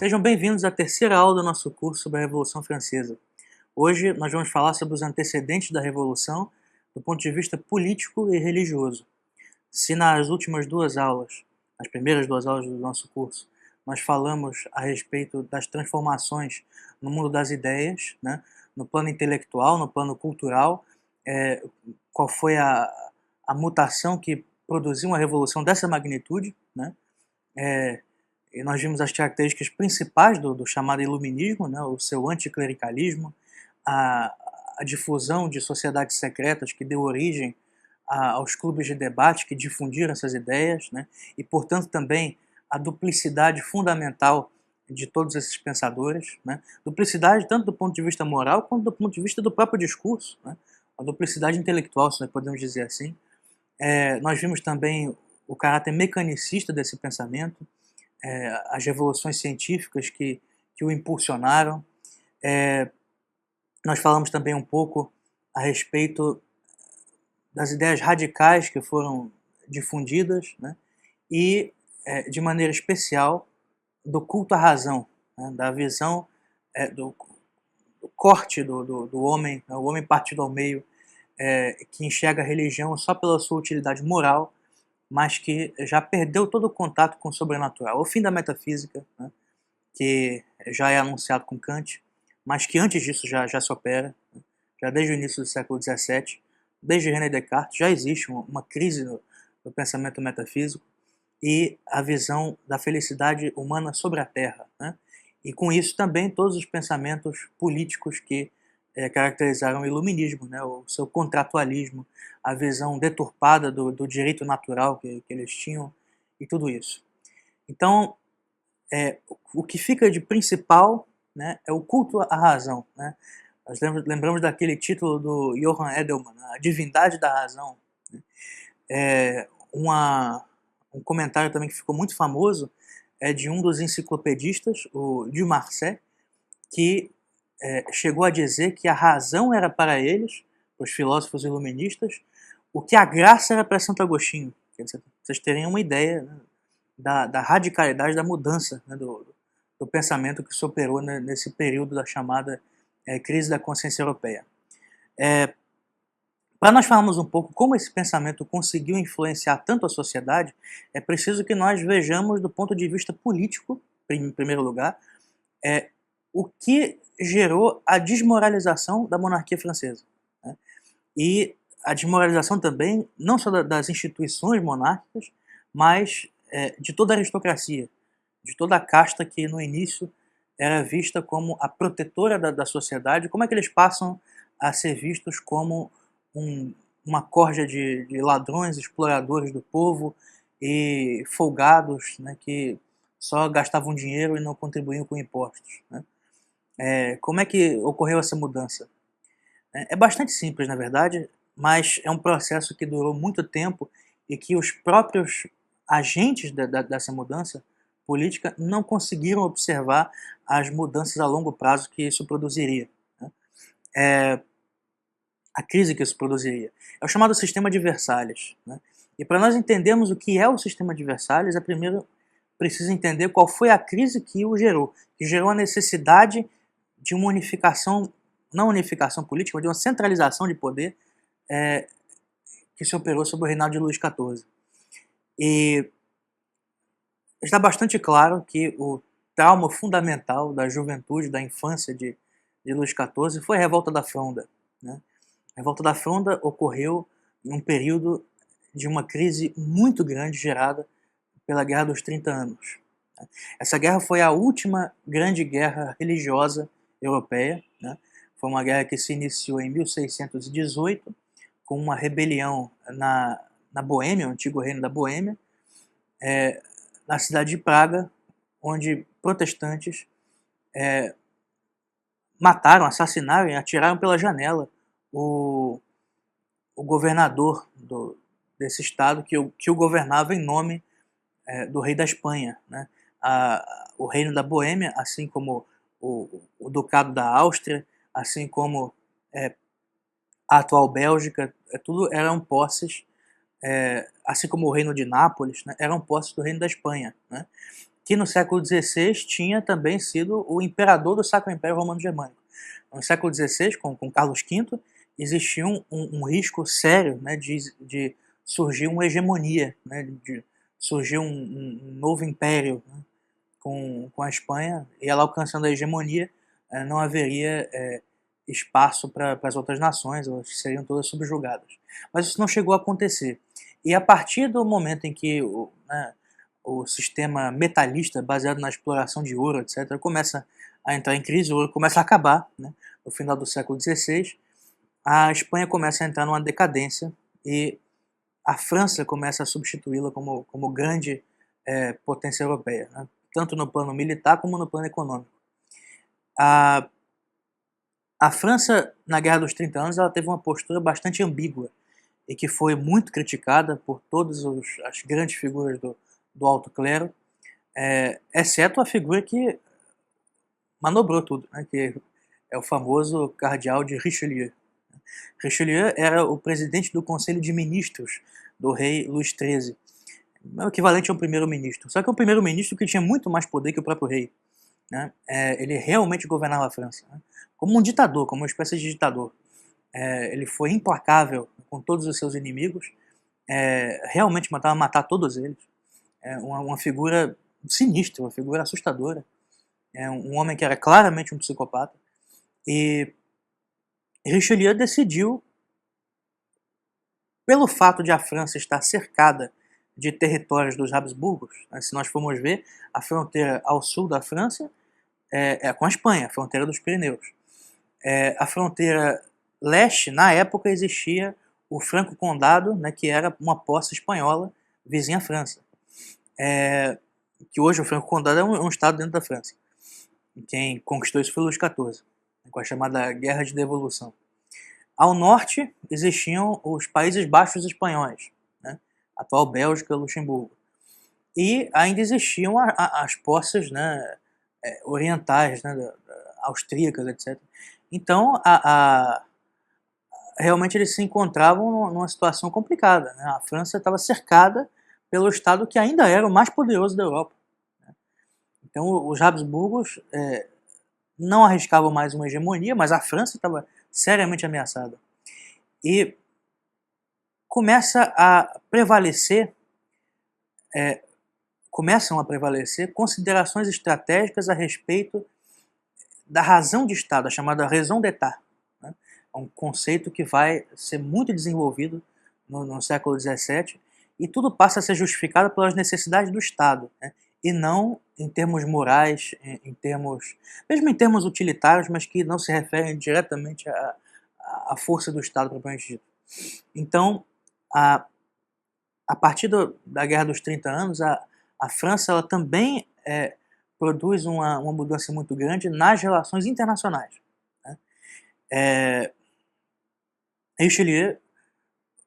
Sejam bem-vindos à terceira aula do nosso curso sobre a Revolução Francesa. Hoje nós vamos falar sobre os antecedentes da Revolução do ponto de vista político e religioso. Se nas últimas duas aulas, nas primeiras duas aulas do nosso curso, nós falamos a respeito das transformações no mundo das ideias, né, no plano intelectual, no plano cultural, qual foi a mutação que produziu uma revolução dessa magnitude, né, e nós vimos as características principais do chamado iluminismo, né, o seu anticlericalismo, a, a difusão de sociedades secretas que deu origem aos clubes de debate que difundiram essas ideias, né, e, portanto, também a duplicidade fundamental de todos esses pensadores, né, duplicidade tanto do ponto de vista moral quanto do ponto de vista do próprio discurso, né, a duplicidade intelectual, se nós podemos dizer assim. Nós vimos também o caráter mecanicista desse pensamento, as revoluções científicas que o impulsionaram. Nós falamos também um pouco a respeito das ideias radicais que foram difundidas, né, e, de maneira especial, do culto à razão, né, da visão do corte do homem, né, o homem partido ao meio, que enxerga a religião só pela sua utilidade moral, mas que já perdeu todo o contato com o sobrenatural. O fim da metafísica, né, que já é anunciado com Kant, mas que antes disso já se opera, né, já desde o início do século XVII, desde René Descartes, já existe uma crise no pensamento metafísico e a visão da felicidade humana sobre a Terra, né? E com isso também todos os pensamentos políticos que caracterizaram o iluminismo, né? O seu contratualismo, a visão deturpada do direito natural que eles tinham e tudo isso. Então, o que fica de principal, né, é o culto à razão, né? Nós lembramos daquele título do Johann Edelman, A Divindade da Razão, né? Um comentário também que ficou muito famoso é de um dos enciclopedistas, o Dumarsais, que chegou a dizer que a razão era para eles, os filósofos iluministas, o que a graça era para Santo Agostinho. Quer dizer, vocês terem uma ideia, né, da radicalidade, da mudança, né, do pensamento que se operou, né, nesse período da chamada crise da consciência europeia. Para nós falarmos um pouco como esse pensamento conseguiu influenciar tanto a sociedade, é preciso que nós vejamos do ponto de vista político, em primeiro lugar, o que gerou a desmoralização da monarquia francesa, né? E a desmoralização também, não só das instituições monárquicas, mas de toda a aristocracia, de toda a casta que no início era vista como a protetora da sociedade. Como é que eles passam a ser vistos como uma corja de ladrões, exploradores do povo e folgados, né, que só gastavam dinheiro e não contribuíam com impostos, né? Como é que ocorreu essa mudança? É bastante simples, na verdade, mas é um processo que durou muito tempo e que os próprios agentes dessa mudança política não conseguiram observar as mudanças a longo prazo que isso produziria, né? A crise que isso produziria. É o chamado sistema de Versalhes, né? E para nós entendermos o que é o sistema de Versalhes, é primeiro preciso entender qual foi a crise que que gerou a necessidade de uma unificação, não unificação política, mas de uma centralização de poder que se operou sob o reinado de Luís XIV. E está bastante claro que o trauma fundamental da juventude, da infância de Luís XIV foi a Revolta da Fronda, né? A Revolta da Fronda ocorreu em um período de uma crise muito grande gerada pela Guerra dos 30 Anos. Essa guerra foi a última grande guerra religiosa europeia, né? Foi uma guerra que se iniciou em 1618 com uma rebelião na Boêmia, o antigo reino da Boêmia, na cidade de Praga, onde protestantes mataram, assassinaram e atiraram pela janela o governador desse estado que o governava em nome do rei da Espanha, né? O reino da Boêmia, assim como o ducado da Áustria, assim como a atual Bélgica, tudo eram posses, assim como o reino de Nápoles, né, eram posses do reino da Espanha, né? que no século XVI tinha também sido o imperador do Sacro Império Romano Germânico. No século XVI, com Carlos V, existia um risco sério, né, de surgir uma hegemonia, né, de surgir um novo império, né, com a Espanha, e ela alcançando a hegemonia, não haveria espaço para as outras nações, elas seriam todas subjugadas. Mas isso não chegou a acontecer. E a partir do momento em que o sistema metalista, baseado na exploração de ouro, etc., começa a entrar em crise, o ouro começa a acabar, né, no final do século XVI, a Espanha começa a entrar numa decadência e a França começa a substituí-la como grande potência europeia, né, tanto no plano militar como no plano econômico. A França, na Guerra dos 30 Anos, ela teve uma postura bastante ambígua e que foi muito criticada por todas as grandes figuras do alto clero, exceto a figura que manobrou tudo, né, que é o famoso cardeal de Richelieu. Richelieu era o presidente do Conselho de Ministros do rei Luís XIII, o equivalente a um primeiro-ministro, só que é um primeiro-ministro que tinha muito mais poder que o próprio rei, né? Ele realmente governava a França, né, como um ditador, como uma espécie de ditador. Ele foi implacável com todos os seus inimigos, realmente matava matar todos eles. Uma figura sinistra, uma figura assustadora. Um homem que era claramente um psicopata. E Richelieu decidiu, pelo fato de a França estar cercada de territórios dos Habsburgos, né, se nós formos ver, a fronteira ao sul da França é com a Espanha, a fronteira dos Pirineus. A fronteira leste, na época, existia o Franco Condado, né, que era uma posse espanhola vizinha à França. Que hoje o Franco Condado é um estado dentro da França. Quem conquistou isso foi Luís XIV, com a chamada Guerra de Devolução. Ao norte existiam os Países Baixos espanhóis, né, atual Bélgica e Luxemburgo. E ainda existiam as posses, né, orientais, né, austríacas, etc. Então, realmente eles se encontravam numa situação complicada, né? A França estava cercada pelo Estado que ainda era o mais poderoso da Europa, né? Então, os Habsburgos não arriscavam mais uma hegemonia, mas a França estava seriamente ameaçada. E começam a prevalecer considerações estratégicas a respeito da razão de Estado, a chamada raison d'État, né? É um conceito que vai ser muito desenvolvido no século XVII, e tudo passa a ser justificado pelas necessidades do Estado, né? E não em termos morais, mesmo em termos utilitários, mas que não se referem diretamente à força do Estado propriamente dito. Então, a partir da Guerra dos 30 Anos, a França ela também produz uma mudança muito grande nas relações internacionais, né? Richelieu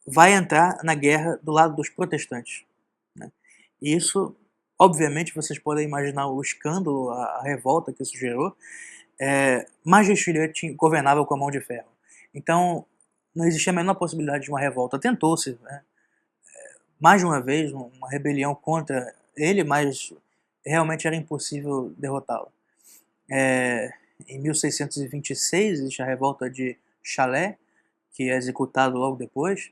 vai entrar na guerra do lado dos protestantes, né? E isso, obviamente, vocês podem imaginar o escândalo, a revolta que isso gerou, mas Richelieu governava com a mão de ferro. Então, não existia a menor possibilidade de uma revolta. Tentou-se, né, mais de uma vez, uma rebelião contra ele, mas realmente era impossível derrotá-lo. Em 1626 existe a revolta de Chalais, que é executado logo depois.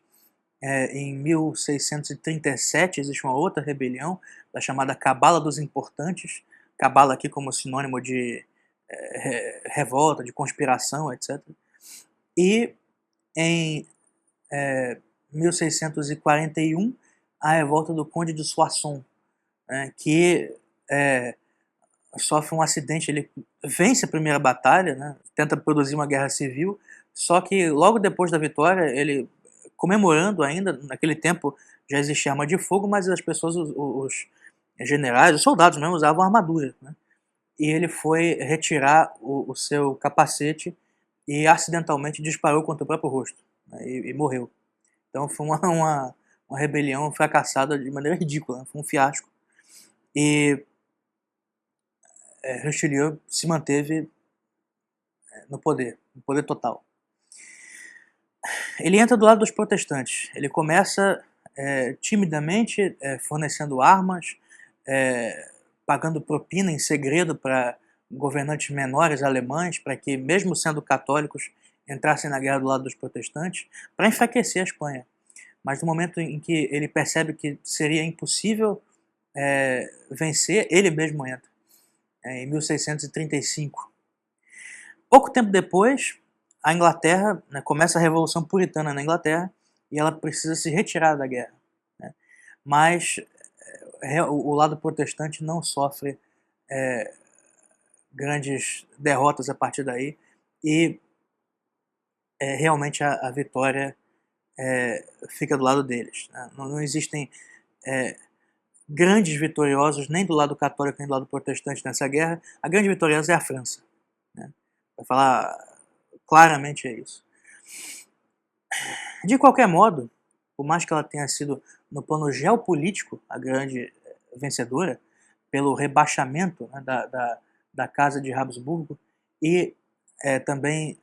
Em 1637 existe uma outra rebelião, da chamada Cabala dos Importantes, cabala aqui como sinônimo de revolta, de conspiração, etc. E em 1641 a revolta do Conde de Soissons, que sofre um acidente, ele vence a primeira batalha, né, tenta produzir uma guerra civil, só que logo depois da vitória, ele comemorando ainda, naquele tempo já existia arma de fogo, mas as pessoas, os generais, os soldados mesmo usavam armadura, né, e ele foi retirar o seu capacete e acidentalmente disparou contra o próprio rosto, né, e morreu. Então foi uma rebelião fracassada de maneira ridícula, né, foi um fiasco. E Richelieu se manteve no poder total. Ele entra do lado dos protestantes. Ele começa timidamente fornecendo armas, pagando propina em segredo para governantes menores alemães, para que, mesmo sendo católicos, entrassem na guerra do lado dos protestantes, para enfraquecer a Espanha. Mas no momento em que ele percebe que seria impossível vencer, ele mesmo entra, em 1635. Pouco tempo depois, a Inglaterra, né, começa a Revolução Puritana na Inglaterra e ela precisa se retirar da guerra, né? Mas o lado protestante não sofre grandes derrotas a partir daí e realmente a vitória fica do lado deles, né? Não existem grandes vitoriosos nem do lado católico nem do lado protestante nessa guerra. A grande vitoriosa é a França, né? Para falar claramente é isso. De qualquer modo, por mais que ela tenha sido, no plano geopolítico, a grande vencedora, pelo rebaixamento, né, da Casa de Habsburgo e também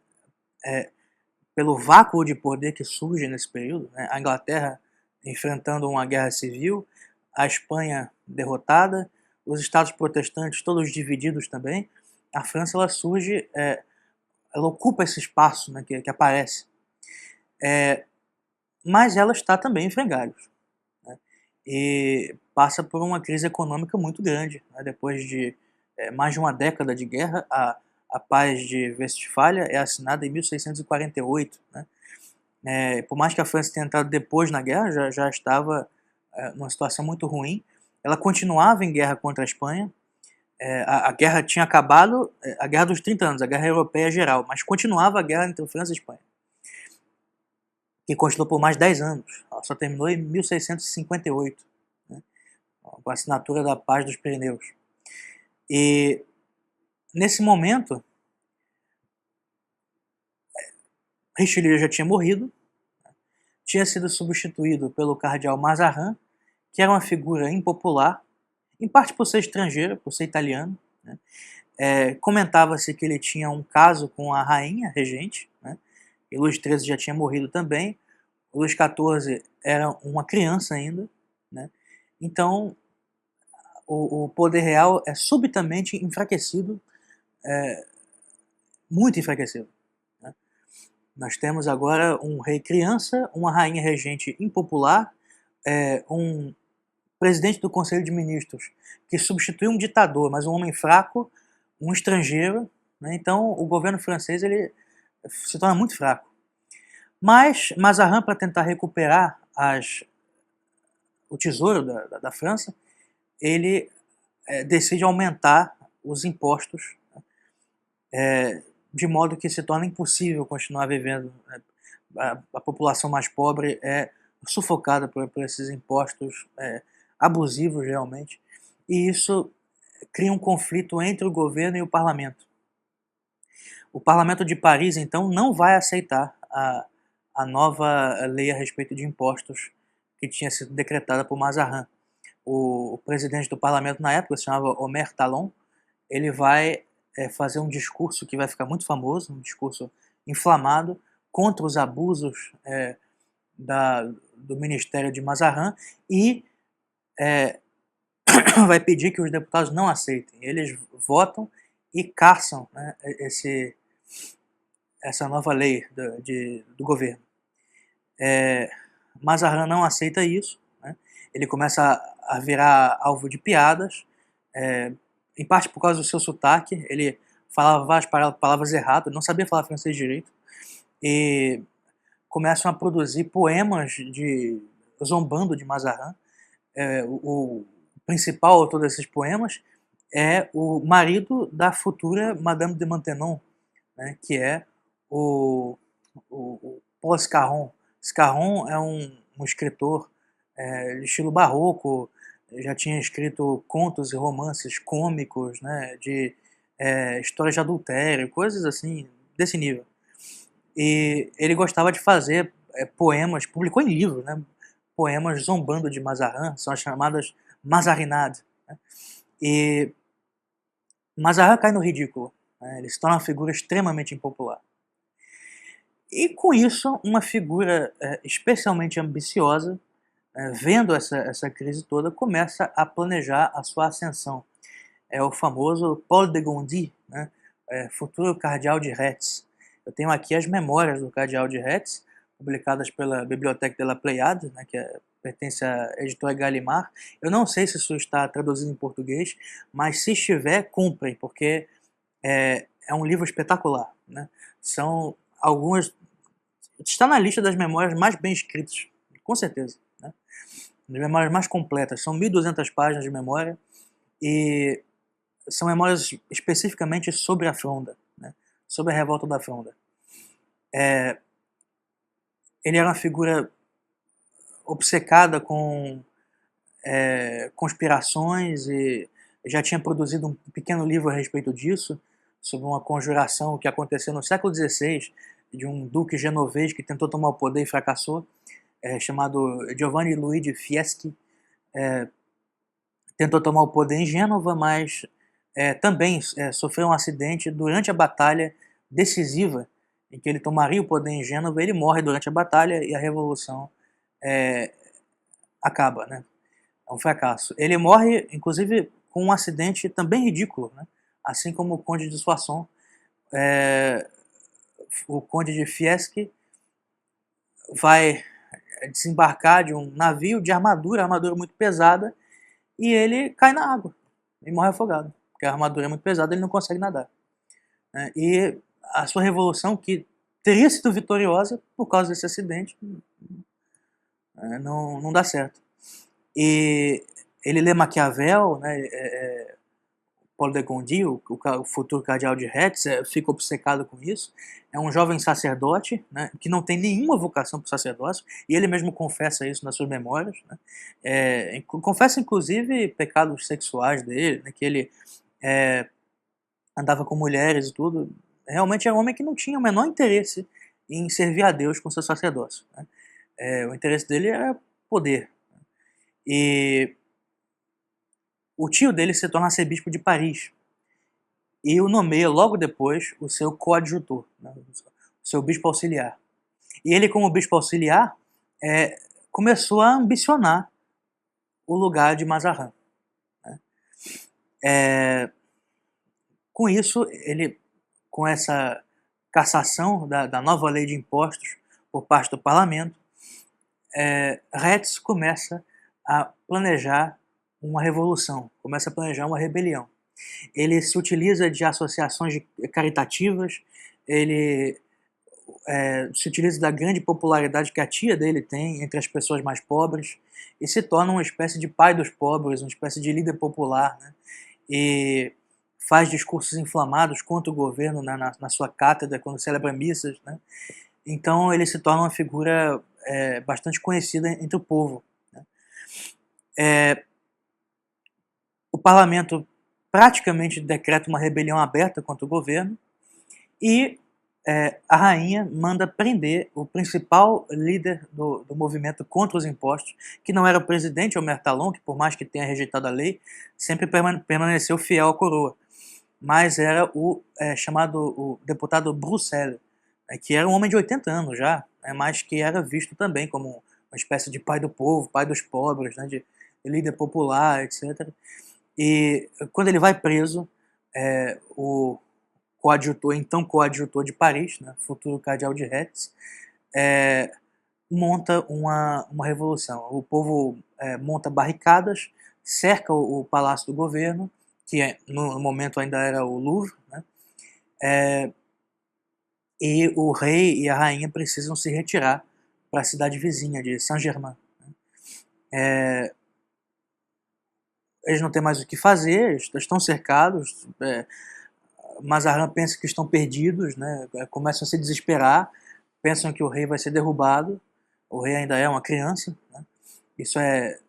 pelo vácuo de poder que surge nesse período, né, a Inglaterra enfrentando uma guerra civil, a Espanha derrotada, os estados protestantes todos divididos também, a França ela surge, ela ocupa esse espaço, né, que aparece. Mas ela está também em frangalhos, né, e passa por uma crise econômica muito grande, né, depois de mais de uma década de guerra. A Paz de Westfália é assinada em 1648, né. Por mais que a França tenha entrado depois na guerra, já estava numa situação muito ruim. Ela continuava em guerra contra a Espanha. A guerra tinha acabado, a Guerra dos 30 anos, a Guerra Europeia Geral, mas continuava a guerra entre França e Espanha, que continuou por mais 10 anos. Ela só terminou em 1658, né, com a assinatura da Paz dos Pirineus. E nesse momento, Richelieu já tinha morrido, tinha sido substituído pelo cardeal Mazarin, que era uma figura impopular, em parte por ser estrangeiro, por ser italiano, né. Comentava-se que ele tinha um caso com a rainha regente, né, e Luís XIII já tinha morrido também. O Luís XIV era uma criança ainda, né. Então o poder real é subitamente enfraquecido, muito enfraquecido, né. Nós temos agora um rei criança, uma rainha regente impopular, um presidente do Conselho de Ministros que substituiu um ditador, mas um homem fraco, um estrangeiro, né. Então o governo francês ele se torna muito fraco. Mas Mazarin, para tentar recuperar o tesouro da França, ele decide aumentar os impostos, de modo que se torna impossível continuar vivendo, né. A população mais pobre é sufocada por esses impostos abusivos realmente, e isso cria um conflito entre o governo e o parlamento. O parlamento de Paris, então, não vai aceitar a nova lei a respeito de impostos que tinha sido decretada por Mazarin. O presidente do parlamento na época, se chamava Omer Talon, ele vai fazer um discurso que vai ficar muito famoso, um discurso inflamado contra os abusos do ministério de Mazarin e vai pedir que os deputados não aceitem. Eles votam e caçam, né, essa nova lei do governo. Mazarin não aceita isso, né? Ele começa a virar alvo de piadas, em parte por causa do seu sotaque. Ele falava várias palavras erradas, não sabia falar francês direito, e começam a produzir poemas zombando de Mazarin. O principal autor desses poemas é o marido da futura Madame de Maintenon, né, que é o Paul Scarron. Scarron é um escritor de estilo barroco, já tinha escrito contos e romances cômicos, né, de histórias de adultério, coisas assim, desse nível. E ele gostava de fazer poemas, publicou em livros, né, poemas zombando de Mazarin, são as chamadas Mazarinades, né. E Mazarin cai no ridículo, né, ele se torna uma figura extremamente impopular. E com isso, uma figura especialmente ambiciosa, vendo essa crise toda, começa a planejar a sua ascensão. é o famoso Paul de Gondi, né, futuro cardeal de Retz. Eu tenho aqui as memórias do cardeal de Retz, publicadas pela Bibliothèque de la Pléiade, né, que pertence à editora Gallimard. Eu não sei se isso está traduzido em português, mas se estiver, comprem, porque é um livro espetacular, né? São algumas... Está na lista das memórias mais bem escritas, com certeza, né? Das memórias mais completas. São 1.200 páginas de memória e são memórias especificamente sobre a Fronda, né? Sobre a revolta da Fronda. Ele era uma figura obcecada com conspirações e já tinha produzido um pequeno livro a respeito disso, sobre uma conjuração que aconteceu no século XVI, de um duque genovês que tentou tomar o poder e fracassou, chamado Giovanni Luigi Fieschi. Tentou tomar o poder em Gênova, mas também sofreu um acidente durante a batalha decisiva em que ele tomaria o poder em Gênova. Ele morre durante a batalha e a revolução acaba, né? É um fracasso. Ele morre, inclusive, com um acidente também ridículo, né? Assim como o Conde de Soissons. O Conde de Fieschi vai desembarcar de um navio de armadura muito pesada, e ele cai na água e morre afogado, porque a armadura é muito pesada e ele não consegue nadar. E a sua revolução, que teria sido vitoriosa por causa desse acidente, não dá certo. E ele lê Maquiavel, né, Paul de Gondi, o futuro cardeal de Retz, fica obcecado com isso. É um jovem sacerdote, né, que não tem nenhuma vocação para o sacerdócio, e ele mesmo confessa isso nas suas memórias, né. Confessa inclusive pecados sexuais dele, né, que ele andava com mulheres e tudo. Realmente é um homem que não tinha o menor interesse em servir a Deus com seu sacerdócio, né. O interesse dele era poder. E o tio dele se torna arcebispo de Paris e o nomeia logo depois o seu coadjutor, né, o seu bispo auxiliar. E ele, como bispo auxiliar, começou a ambicionar o lugar de Mazarin, né. Com isso, com essa cassação da nova lei de impostos por parte do parlamento, Retz começa a planejar uma revolução, começa a planejar uma rebelião. Ele se utiliza de associações caritativas, ele se utiliza da grande popularidade que a tia dele tem entre as pessoas mais pobres e se torna uma espécie de pai dos pobres, uma espécie de líder popular, né? E faz discursos inflamados contra o governo, né, na sua cátedra, quando celebra missas, né? Então ele se torna uma figura bastante conhecida entre o povo, né? O parlamento praticamente decreta uma rebelião aberta contra o governo e a rainha manda prender o principal líder do movimento contra os impostos, que não era o presidente Omer Talon, que por mais que tenha rejeitado a lei, sempre permaneceu fiel à coroa, mas era o chamado o deputado Bruxelles, que era um homem de 80 anos já, mas que era visto também como uma espécie de pai do povo, pai dos pobres, né, de líder popular, etc. E quando ele vai preso, o então coadjutor de Paris, né, futuro cardeal de Retz, monta uma revolução. O povo monta barricadas, cerca o palácio do governo, que no momento ainda era o Louvre, né, e o rei e a rainha precisam se retirar para a cidade vizinha de Saint-Germain, né. Eles não têm mais o que fazer, estão cercados. Mazarin pensa que estão perdidos, né? Começam a se desesperar, pensam que o rei vai ser derrubado. O rei ainda é uma criança, né? Isso é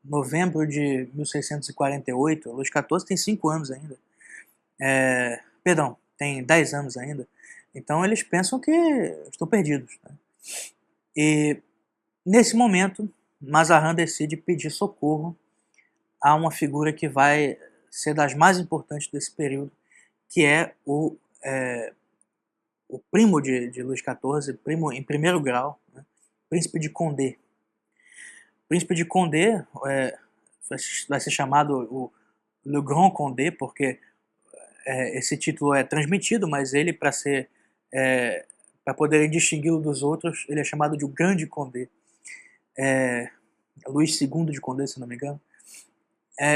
novembro de 1648, Luís XIV tem 5 anos ainda. Perdão, tem 10 anos ainda. Então eles pensam que estão perdidos, né? E nesse momento, Mazarin decide pedir socorro a uma figura que vai ser das mais importantes desse período, que é o primo de Luís XIV, primo em primeiro grau, né? Príncipe de Condé. O Príncipe de Condé vai ser chamado Le Grand Condé, porque esse título é transmitido, mas ele, para poderem distingui-lo dos outros, ele é chamado de o Grande Condé. Luís II de Condé, se não me engano.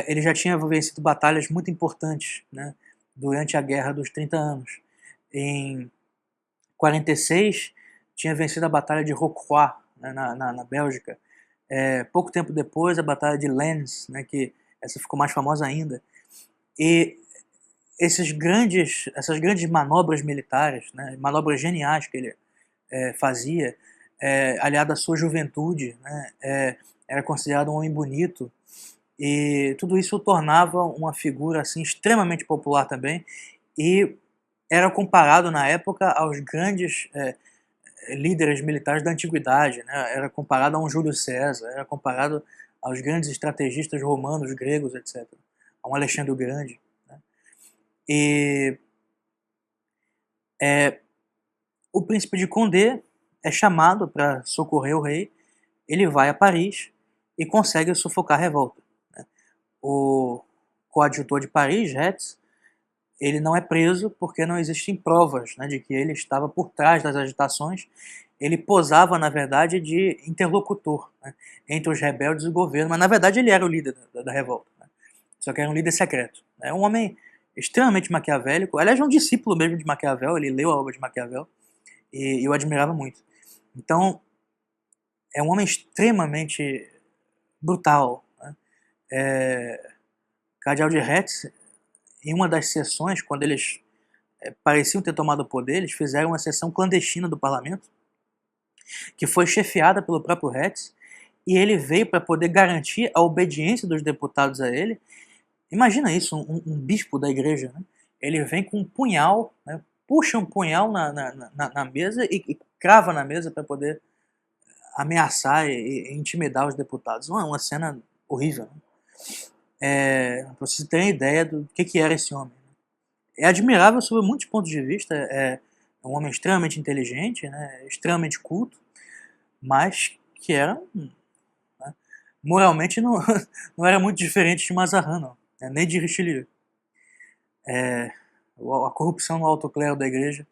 Ele já tinha vencido batalhas muito importantes, né, durante a Guerra dos 30 Anos. Em 46, tinha vencido a Batalha de Rocroi, né, na Bélgica. Pouco tempo depois, a Batalha de Lens, né, que essa ficou mais famosa ainda. E essas grandes manobras militares, né, manobras geniais que ele fazia, aliado à sua juventude, né, era considerado um homem bonito, e tudo isso o tornava uma figura assim, extremamente popular também, e era comparado na época aos grandes líderes militares da antiguidade, né? Era comparado a um Júlio César, era comparado aos grandes estrategistas romanos, gregos, etc., a um Alexandre o Grande. Né? E o príncipe de Condé é chamado para socorrer o rei, ele vai a Paris e consegue sufocar a revolta. Né? O coadjutor de Paris, Retz, ele não é preso porque não existem provas, né, de que ele estava por trás das agitações. Ele posava, na verdade, de interlocutor, né, entre os rebeldes e o governo, mas na verdade ele era o líder da revolta. Né? Só que era um líder secreto. É um homem extremamente maquiavélico, aliás, é um discípulo mesmo de Maquiavel, ele leu a obra de Maquiavel e eu admirava muito. Então, é um homem extremamente brutal. Né? Cardeal de Retz, em uma das sessões, quando eles pareciam ter tomado o poder, eles fizeram uma sessão clandestina do parlamento, que foi chefiada pelo próprio Retz, e ele veio para poder garantir a obediência dos deputados a ele. Imagina isso, um bispo da igreja, né? Ele vem com um punhal, né? Puxa um punhal na mesa e crava na mesa para poder ameaçar e intimidar os deputados. Uma cena horrível. Né? Para vocês terem ideia do que era esse homem. É admirável sob muitos pontos de vista, é um homem extremamente inteligente, né? Extremamente culto, mas que era, né? Moralmente não, não era muito diferente de Mazarin, não, né? Nem de Richelieu. A corrupção no alto clero da igreja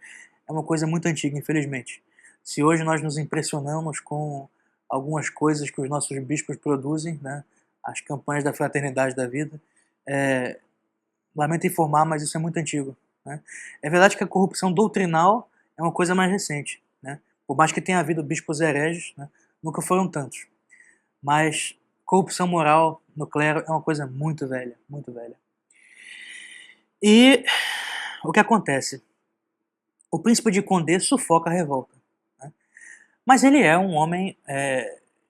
é uma coisa muito antiga, infelizmente. Se hoje nós nos impressionamos com algumas coisas que os nossos bispos produzem, né? As campanhas da fraternidade da vida, lamento informar, mas isso é muito antigo. Né? É verdade que a corrupção doutrinal é uma coisa mais recente. Né? Por mais que tenha havido bispos hereges, né? Nunca foram tantos. Mas corrupção moral no clero é uma coisa muito velha, muito velha. E o que acontece? O príncipe de Condé sufoca a revolta. Né? Mas ele é um homem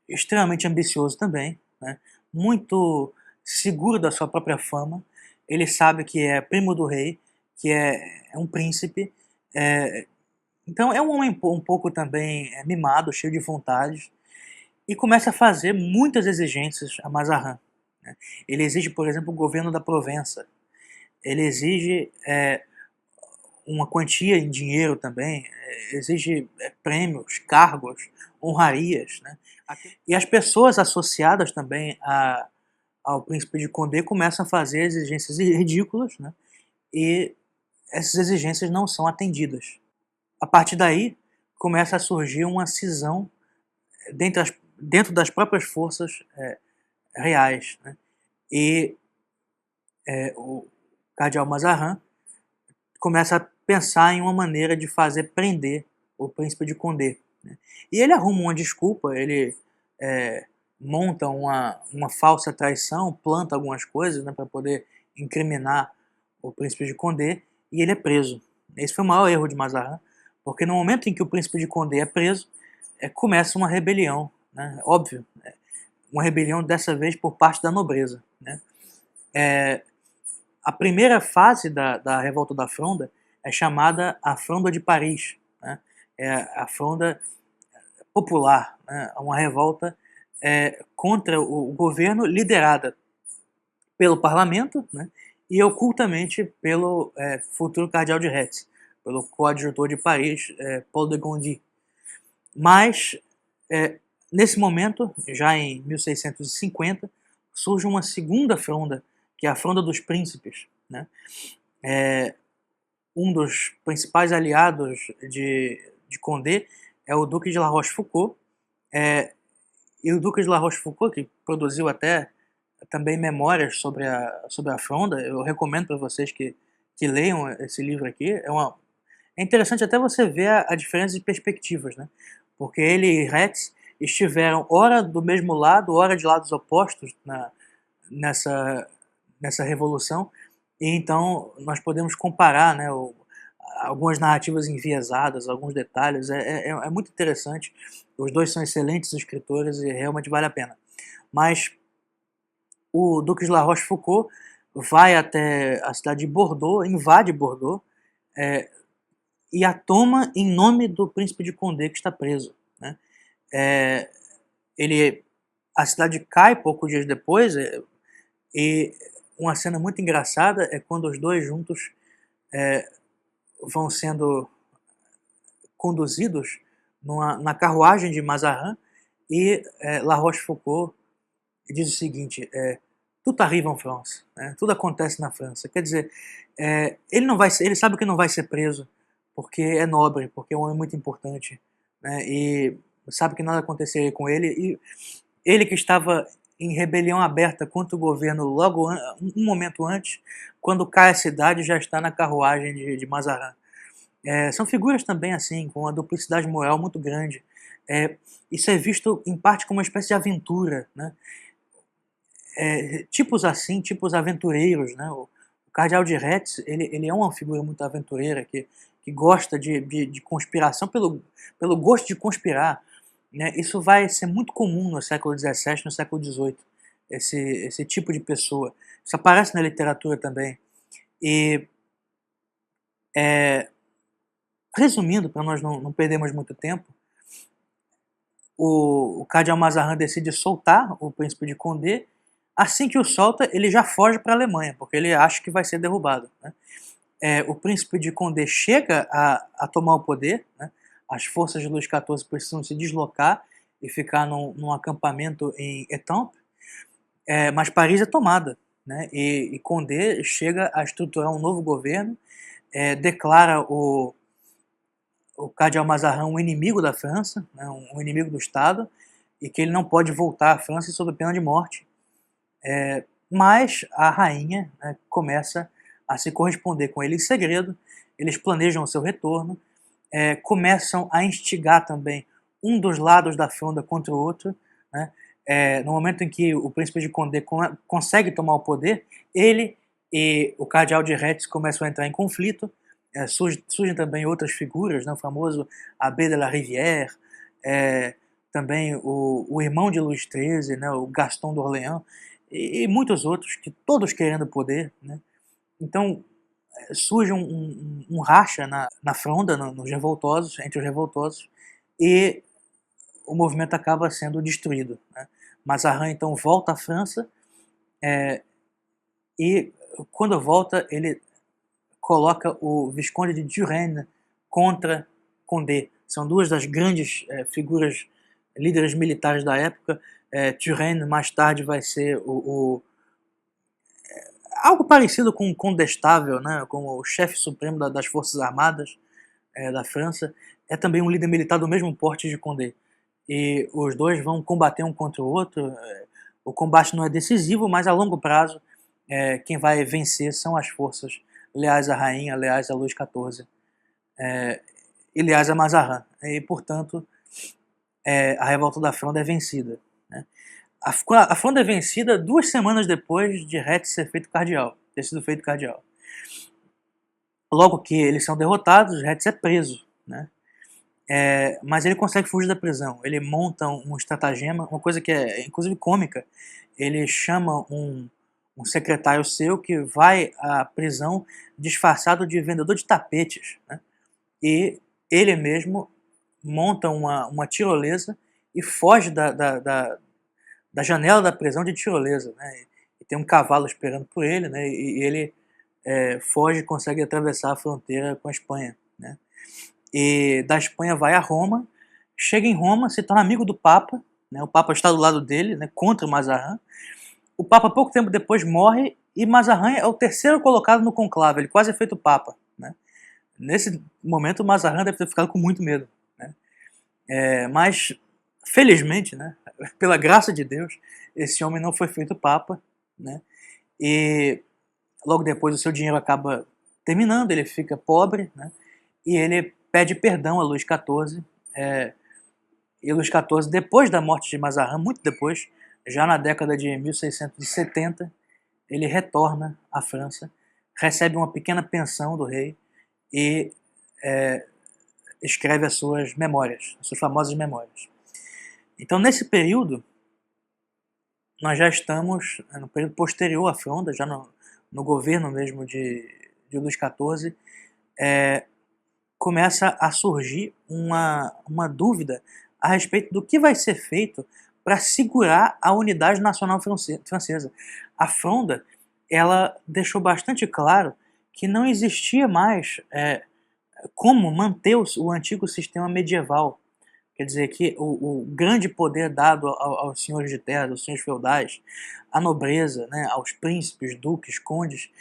extremamente ambicioso também, né? Muito seguro da sua própria fama. Ele sabe que é primo do rei, que é um príncipe. Então é um homem um pouco também mimado, cheio de vontades, e começa a fazer muitas exigências a Mazarin. Né? Ele exige, por exemplo, o governo da Provença. Ele exige uma quantia em dinheiro também, exige prêmios, cargos, honrarias. Né? E as pessoas associadas também ao príncipe de Condé começam a fazer exigências ridículas, né? E essas exigências não são atendidas. A partir daí, começa a surgir uma cisão dentro das próprias forças reais. Né? E o cardeal Mazarin começa a pensar em uma maneira de fazer prender o príncipe de Condé. Né? E ele arruma uma desculpa, ele monta uma falsa traição, planta algumas coisas, né, para poder incriminar o príncipe de Condé, e ele é preso. Esse foi o maior erro de Mazarin, porque no momento em que o príncipe de Condé é preso, começa uma rebelião, né, óbvio, uma rebelião dessa vez por parte da nobreza. Né. A primeira fase da Revolta da Fronda é chamada a Fronda de Paris, né, é a Fronda popular, né, uma revolta contra o governo liderada pelo parlamento, né, e ocultamente pelo futuro cardeal de Retz, pelo coadjutor de Paris, Paul de Gondi. Mas, nesse momento, já em 1650, surge uma segunda fronda que é a Fronda dos Príncipes, né? Um dos principais aliados de Condé é o Duque de La Rochefoucauld, e o Duque de La Rochefoucauld, que produziu até também memórias sobre a Fronda. Eu recomendo para vocês que leiam esse livro aqui. É interessante até você ver a diferença de perspectivas, né? Porque ele e Retz estiveram ora do mesmo lado, ora de lados opostos nessa, nessa revolução, e então nós podemos comparar, né, algumas narrativas enviesadas, alguns detalhes. É muito interessante. Os dois são excelentes escritores e realmente vale a pena. Mas o Duque de La Rochefoucauld vai até a cidade de Bordeaux, invade Bordeaux, e a toma em nome do príncipe de Condé, que está preso, né? A cidade cai poucos dias depois, e uma cena muito engraçada é quando os dois juntos vão sendo conduzidos na carruagem de Mazarin, e La Rochefoucauld diz o seguinte: tudo arriva en France, né? Tudo acontece na França. Quer dizer, ele sabe que não vai ser preso porque é nobre, porque é um homem muito importante, né? E sabe que nada aconteceria com ele, e ele que estava em rebelião aberta contra o governo logo um momento antes, quando cai a cidade, já está na carruagem de Mazarin. São figuras também assim, com uma duplicidade moral muito grande. Isso é visto em parte como uma espécie de aventura, né? Tipos assim, tipos aventureiros, né? O Cardeal de Retz, ele é uma figura muito aventureira, que gosta de conspiração pelo gosto de conspirar, né? Isso vai ser muito comum no século XVII, no século XVIII, esse tipo de pessoa. Isso aparece na literatura também. E, resumindo, para nós não perdermos muito tempo, o Cardeal Mazarin decide soltar o príncipe de Condé. Assim que o solta, ele já foge para a Alemanha, porque ele acha que vai ser derrubado, né? O príncipe de Condé chega a tomar o poder, né? As forças de Luís XIV precisam se deslocar e ficar num acampamento em Étampes, mas Paris é tomada, né? E Condé chega a estruturar um novo governo, declara o Cardeal Mazarin um inimigo da França, né? Um inimigo do Estado, e que ele não pode voltar à França sob pena de morte. Mas a rainha, né, começa a se corresponder com ele em segredo. Eles planejam o seu retorno, começam a instigar também um dos lados da fronda contra o outro, né? No momento em que o príncipe de Condé consegue tomar o poder, ele e o cardeal de Retz começam a entrar em conflito. Surgem também outras figuras, né? O famoso Abbé de la Rivière, também o irmão de Luís XIII, né? O Gaston d'Orléans, e muitos outros, que todos querendo poder, né? Então surge um racha na fronda, nos revoltosos, entre os revoltosos, e o movimento acaba sendo destruído, né? Mazarin então volta à França, e quando volta ele coloca o Visconde de Turenne contra Condé. São duas das grandes figuras, líderes militares da época. Turenne mais tarde vai ser algo parecido com um condestável, né, como o chefe supremo das Forças Armadas da França. É também um líder militar do mesmo porte de Condé. E os dois vão combater um contra o outro. O combate não é decisivo, mas a longo prazo quem vai vencer são as forças leais à rainha, leais a Luís XIV, e leais a Mazarin. E, portanto, a revolta da Fronda é vencida, né? A Fronda é vencida 2 semanas depois de Retz ter sido feito cardeal. Logo que eles são derrotados, Retz é preso, né? Mas ele consegue fugir da prisão. Ele monta um estratagema, uma coisa que é inclusive cômica. Ele chama um secretário seu que vai à prisão disfarçado de vendedor de tapetes, né? E ele mesmo monta uma tirolesa e foge da janela da prisão de tirolesa, né? E tem um cavalo esperando por ele, né? E ele foge e consegue atravessar a fronteira com a Espanha, né? E da Espanha vai a Roma, chega em Roma, se torna amigo do Papa, né? O Papa está do lado dele, né? Contra o Mazarin. O Papa pouco tempo depois morre e Mazarin é o terceiro colocado no conclave, ele quase é feito papa, né? Nesse momento, Mazarin deve ter ficado com muito medo, né? Mas, felizmente, né, pela graça de Deus, esse homem não foi feito papa, né? E logo depois o seu dinheiro acaba terminando, ele fica pobre, né? E ele pede perdão a Luís XIV. E Luís XIV, depois da morte de Mazarin, muito depois, já na década de 1670, ele retorna à França, recebe uma pequena pensão do rei e escreve as suas memórias, as suas famosas memórias. Então, nesse período, nós já estamos no período posterior à Fronda, já no governo mesmo de Luís XIV, começa a surgir uma dúvida a respeito do que vai ser feito para segurar a unidade nacional francesa. A Fronda, ela deixou bastante claro que não existia mais como manter o antigo sistema medieval. Quer dizer que o grande poder dado aos senhores de terra, aos senhores feudais, à nobreza, né, aos príncipes, duques, condes,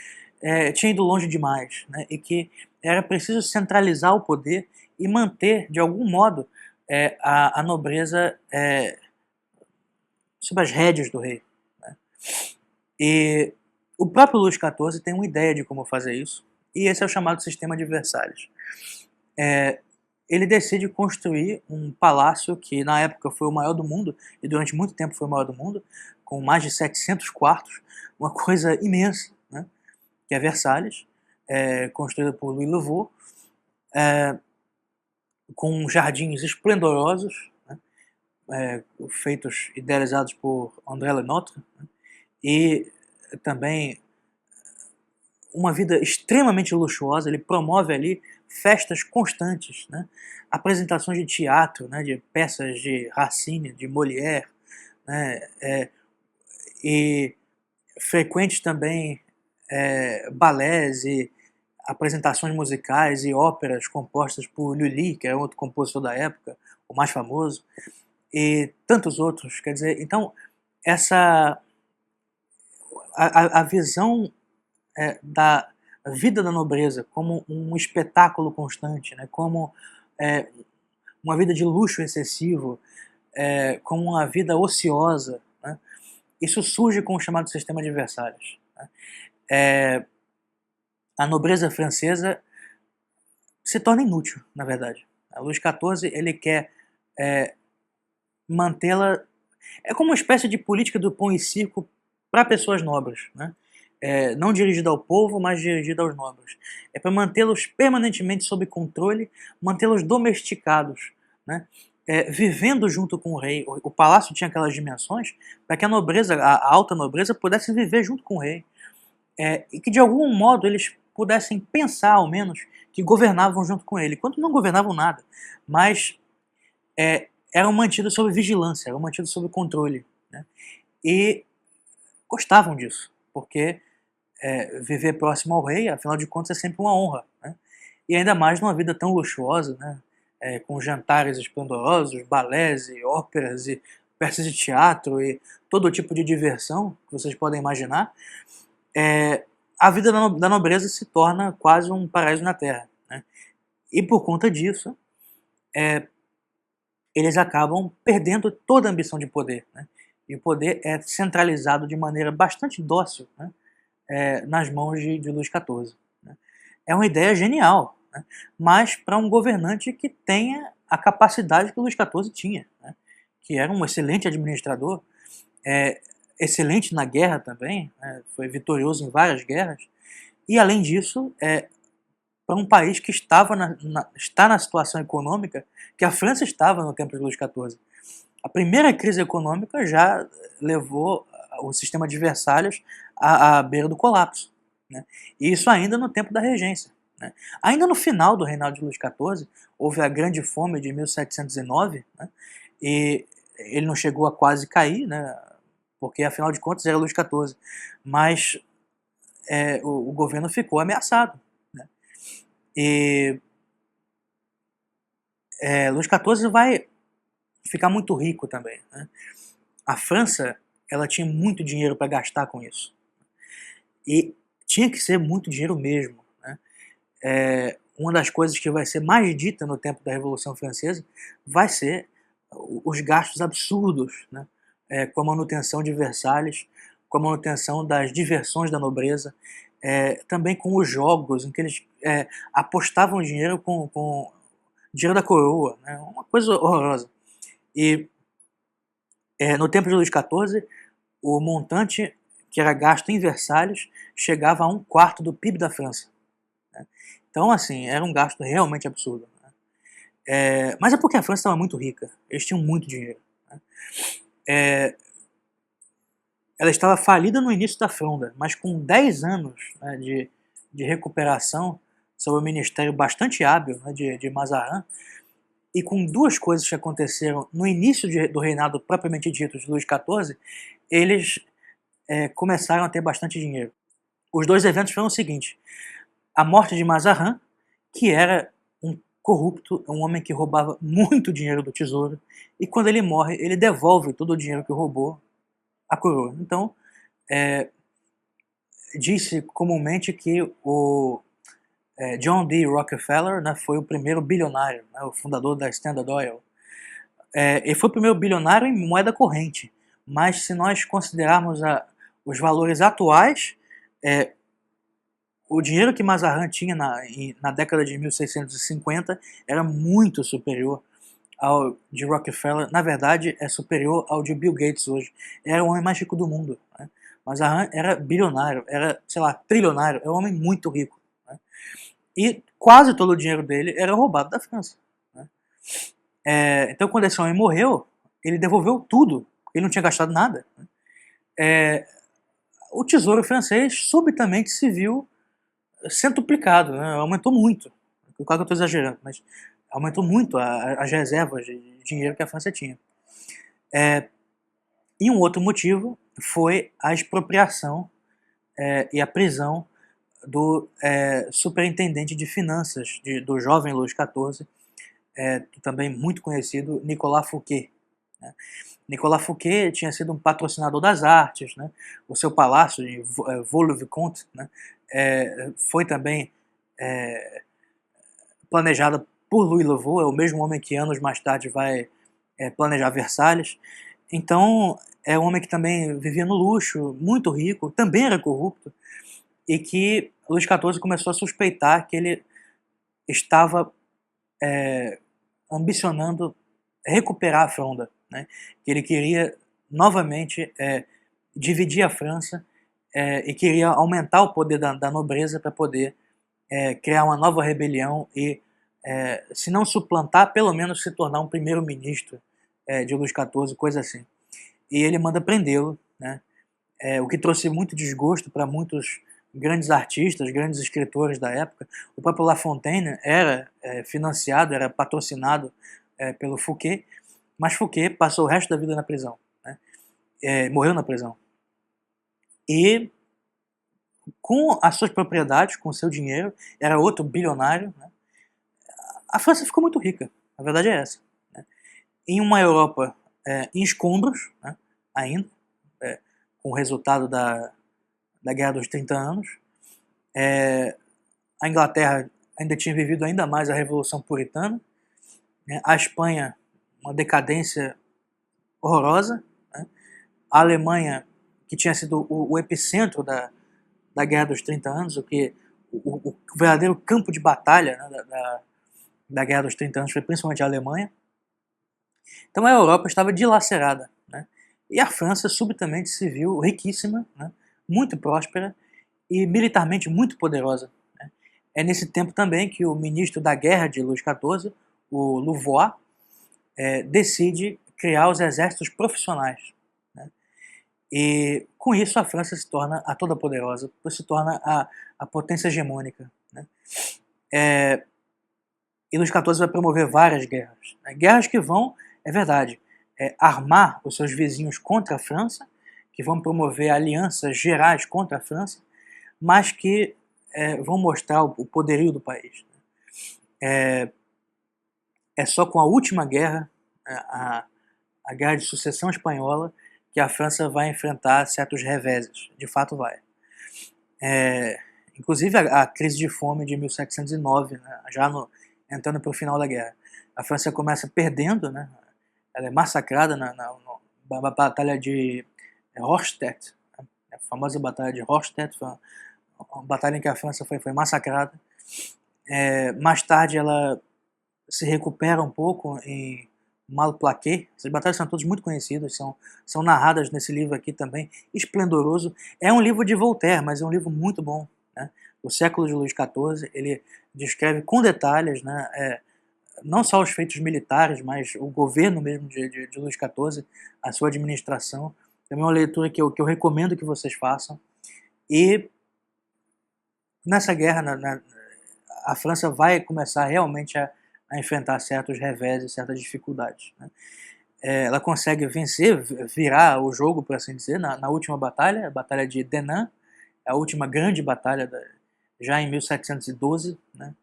tinha ido longe demais, né, e que era preciso centralizar o poder e manter, de algum modo, a nobreza sob as rédeas do rei, né. E o próprio Luís XIV tem uma ideia de como fazer isso, e esse é o chamado sistema de Versalhes. Ele decide construir um palácio que na época foi o maior do mundo, e durante muito tempo foi o maior do mundo, com mais de 700 quartos, uma coisa imensa, né, que é Versalhes, construída por Louis Le Vau, com jardins esplendorosos, né, feitos, idealizados por André Le Nôtre, né, e também uma vida extremamente luxuosa. Ele promove ali festas constantes, né, apresentações de teatro, né, de peças de Racine, de Molière, né, e frequentes também balés e apresentações musicais e óperas compostas por Lully, que é outro compositor da época, o mais famoso, e tantos outros. Quer dizer, então, a visão da vida da nobreza como um espetáculo constante, né, como uma vida de luxo excessivo, como uma vida ociosa, né, isso surge com o chamado sistema de Versalhes, né. A nobreza francesa se torna inútil, na verdade. A Luís XIV, ele quer mantê-la... É como uma espécie de política do pão e circo para pessoas nobres, né? Não dirigida ao povo, mas dirigida aos nobres. É para mantê-los permanentemente sob controle, mantê-los domesticados, né? Vivendo junto com o rei. O palácio tinha aquelas dimensões para que a nobreza, a alta nobreza, pudesse viver junto com o rei. E que de algum modo eles pudessem pensar, ao menos, que governavam junto com ele, quando não governavam nada, mas eram mantidos sob vigilância, eram mantidos sob controle, né? E gostavam disso, porque viver próximo ao rei, afinal de contas, é sempre uma honra, né? E ainda mais numa vida tão luxuosa, né? Com jantares esplendorosos, balés e óperas e peças de teatro e todo tipo de diversão que vocês podem imaginar. A vida da nobreza se torna quase um paraíso na Terra, né? E por conta disso, eles acabam perdendo toda a ambição de poder, né? E o poder é centralizado de maneira bastante dócil, né, nas mãos de Luís XIV, né? É uma ideia genial, né, mas para um governante que tenha a capacidade que o Luís XIV tinha, né, que era um excelente administrador, excelente na guerra também, né, foi vitorioso em várias guerras, e além disso, para um país que está na situação econômica que a França estava no tempo de Luís XIV. A primeira crise econômica já levou o sistema de Versalhes à beira do colapso, né? E isso ainda no tempo da regência, né? Ainda no final do reinado de Luís XIV, houve a Grande Fome de 1709, né? E ele não chegou a quase cair, né? Porque afinal de contas era Luís XIV, mas o governo ficou ameaçado, né? E Luís XIV vai ficar muito rico também, né? A França, ela tinha muito dinheiro para gastar com isso. E tinha que ser muito dinheiro mesmo, né? Uma das coisas que vai ser mais dita no tempo da Revolução Francesa vai ser os gastos absurdos, né? Com a manutenção de Versalhes, com a manutenção das diversões da nobreza, também com os jogos, em que eles apostavam dinheiro com dinheiro da coroa, né? Uma coisa horrorosa. E no tempo de Luís XIV, o montante que era gasto em Versalhes chegava a 1/4 do PIB da França, né? Então, assim, era um gasto realmente absurdo, né? Mas é porque a França estava muito rica, eles tinham muito dinheiro, né? Ela estava falida no início da Fronda, mas com 10 anos, né, de recuperação, sob o ministério bastante hábil, né, de Mazarin, e com duas coisas que aconteceram no início do reinado propriamente dito de Luís XIV, eles começaram a ter bastante dinheiro. Os dois eventos foram o seguinte: a morte de Mazarin, que era um corrupto, um homem que roubava muito dinheiro do tesouro, e quando ele morre, ele devolve todo o dinheiro que roubou à coroa. Então, disse comumente que o John D. Rockefeller, né, foi o primeiro bilionário, né, o fundador da Standard Oil. Ele foi o primeiro bilionário em moeda corrente, mas se nós considerarmos os valores atuais, o dinheiro que Mazarin tinha na década de 1650 era muito superior ao de Rockefeller. Na verdade, é superior ao de Bill Gates hoje. Era o homem mais rico do mundo, né? Mazarin era bilionário, era, sei lá, trilionário, era um homem muito rico, né? E quase todo o dinheiro dele era roubado da França, né? Então, quando esse homem morreu, ele devolveu tudo, porque ele não tinha gastado nada, né? O tesouro francês subitamente se viu centuplicado, né? Aumentou muito. Claro que eu estou exagerando, mas aumentou muito as reservas de dinheiro que a França tinha. E um outro motivo foi a expropriação e a prisão do superintendente de finanças do jovem Luís XIV, também muito conhecido, Nicolas Fouquet, né? Nicolas Fouquet tinha sido um patrocinador das artes, né? O seu palácio em Vaux-le-Vicomte, né, foi também planejado por Louis Le Vaux, é o mesmo homem que anos mais tarde vai planejar Versalhes. Então, é um homem que também vivia no luxo, muito rico, também era corrupto, e que Luís XIV começou a suspeitar que ele estava ambicionando recuperar a Fronda, né? Que ele queria novamente dividir a França e queria aumentar o poder da nobreza para poder criar uma nova rebelião e, se não suplantar, pelo menos se tornar um primeiro-ministro de Luís XIV, coisa assim. E ele manda prendê-lo, né? O que trouxe muito desgosto para muitos grandes artistas, grandes escritores da época. O próprio La Fontaine era financiado, era patrocinado pelo Fouquet, mas Fouquet passou o resto da vida na prisão, né? Morreu na prisão. E com as suas propriedades, com o seu dinheiro, era outro bilionário, né? A França ficou muito rica, a verdade é essa, né? Em uma Europa em escombros, né, ainda, com o resultado da Guerra dos 30 Anos, a Inglaterra ainda tinha vivido ainda mais a Revolução Puritana, né? A Espanha, uma decadência horrorosa, né? A Alemanha, que tinha sido o epicentro da Guerra dos 30 Anos, o verdadeiro campo de batalha, né, da Guerra dos 30 Anos foi principalmente a Alemanha. Então a Europa estava dilacerada, né? E a França subitamente se viu riquíssima, né, muito próspera e militarmente muito poderosa, né? É nesse tempo também que o ministro da guerra de Luís XIV, o Louvois, decide criar os exércitos profissionais, né? E com isso a França se torna a toda poderosa, se torna a potência hegemônica, né? E Luís XIV vai promover várias guerras, né? Guerras que vão, é verdade, armar os seus vizinhos contra a França, que vão promover alianças gerais contra a França, mas que vão mostrar o poderio do país. É só com a última guerra, a Guerra de Sucessão Espanhola, que a França vai enfrentar certos reveses. De fato vai. Inclusive a crise de fome de 1709, né, já entrando para o final da guerra. A França começa perdendo, né, ela é massacrada na Batalha de Rorschach, né, a famosa Batalha de Rorschach, foi uma batalha em que a França foi massacrada. Mais tarde ela se recupera um pouco em Malplaquet. Essas batalhas são todas muito conhecidas, são narradas nesse livro aqui também, esplendoroso. É um livro de Voltaire, mas é um livro muito bom, né? O século de Luís XIV, ele descreve com detalhes, né, não só os feitos militares, mas o governo mesmo de Luís XIV, a sua administração. Também é uma leitura que eu recomendo que vocês façam. E nessa guerra, a França vai começar realmente a enfrentar certos revés e certas dificuldades, né? Ela consegue vencer, virar o jogo, por assim dizer, na última batalha, a Batalha de Denain, a última grande batalha já em 1712, né?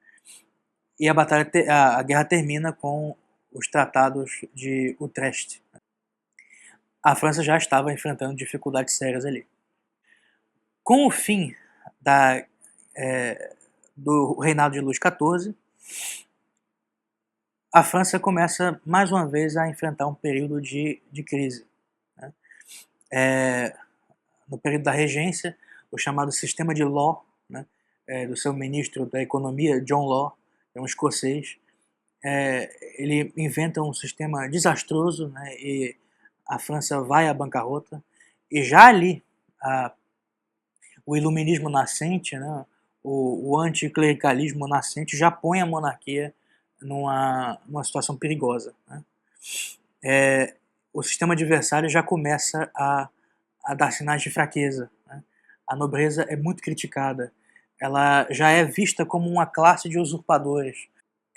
E a guerra termina com os tratados de Utrecht. A França já estava enfrentando dificuldades sérias ali. Com o fim do reinado de Luís XIV, a França começa mais uma vez a enfrentar um período de crise, né? No período da regência, o chamado sistema de Law, né, do seu ministro da economia, John Law, é um escocês, ele inventa um sistema desastroso, né, e a França vai à bancarrota. E já ali, o iluminismo nascente, né, o anticlericalismo nascente já põe a monarquia numa situação perigosa, né? O sistema de Versalhes já começa a dar sinais de fraqueza, né? A nobreza é muito criticada, ela já é vista como uma classe de usurpadores.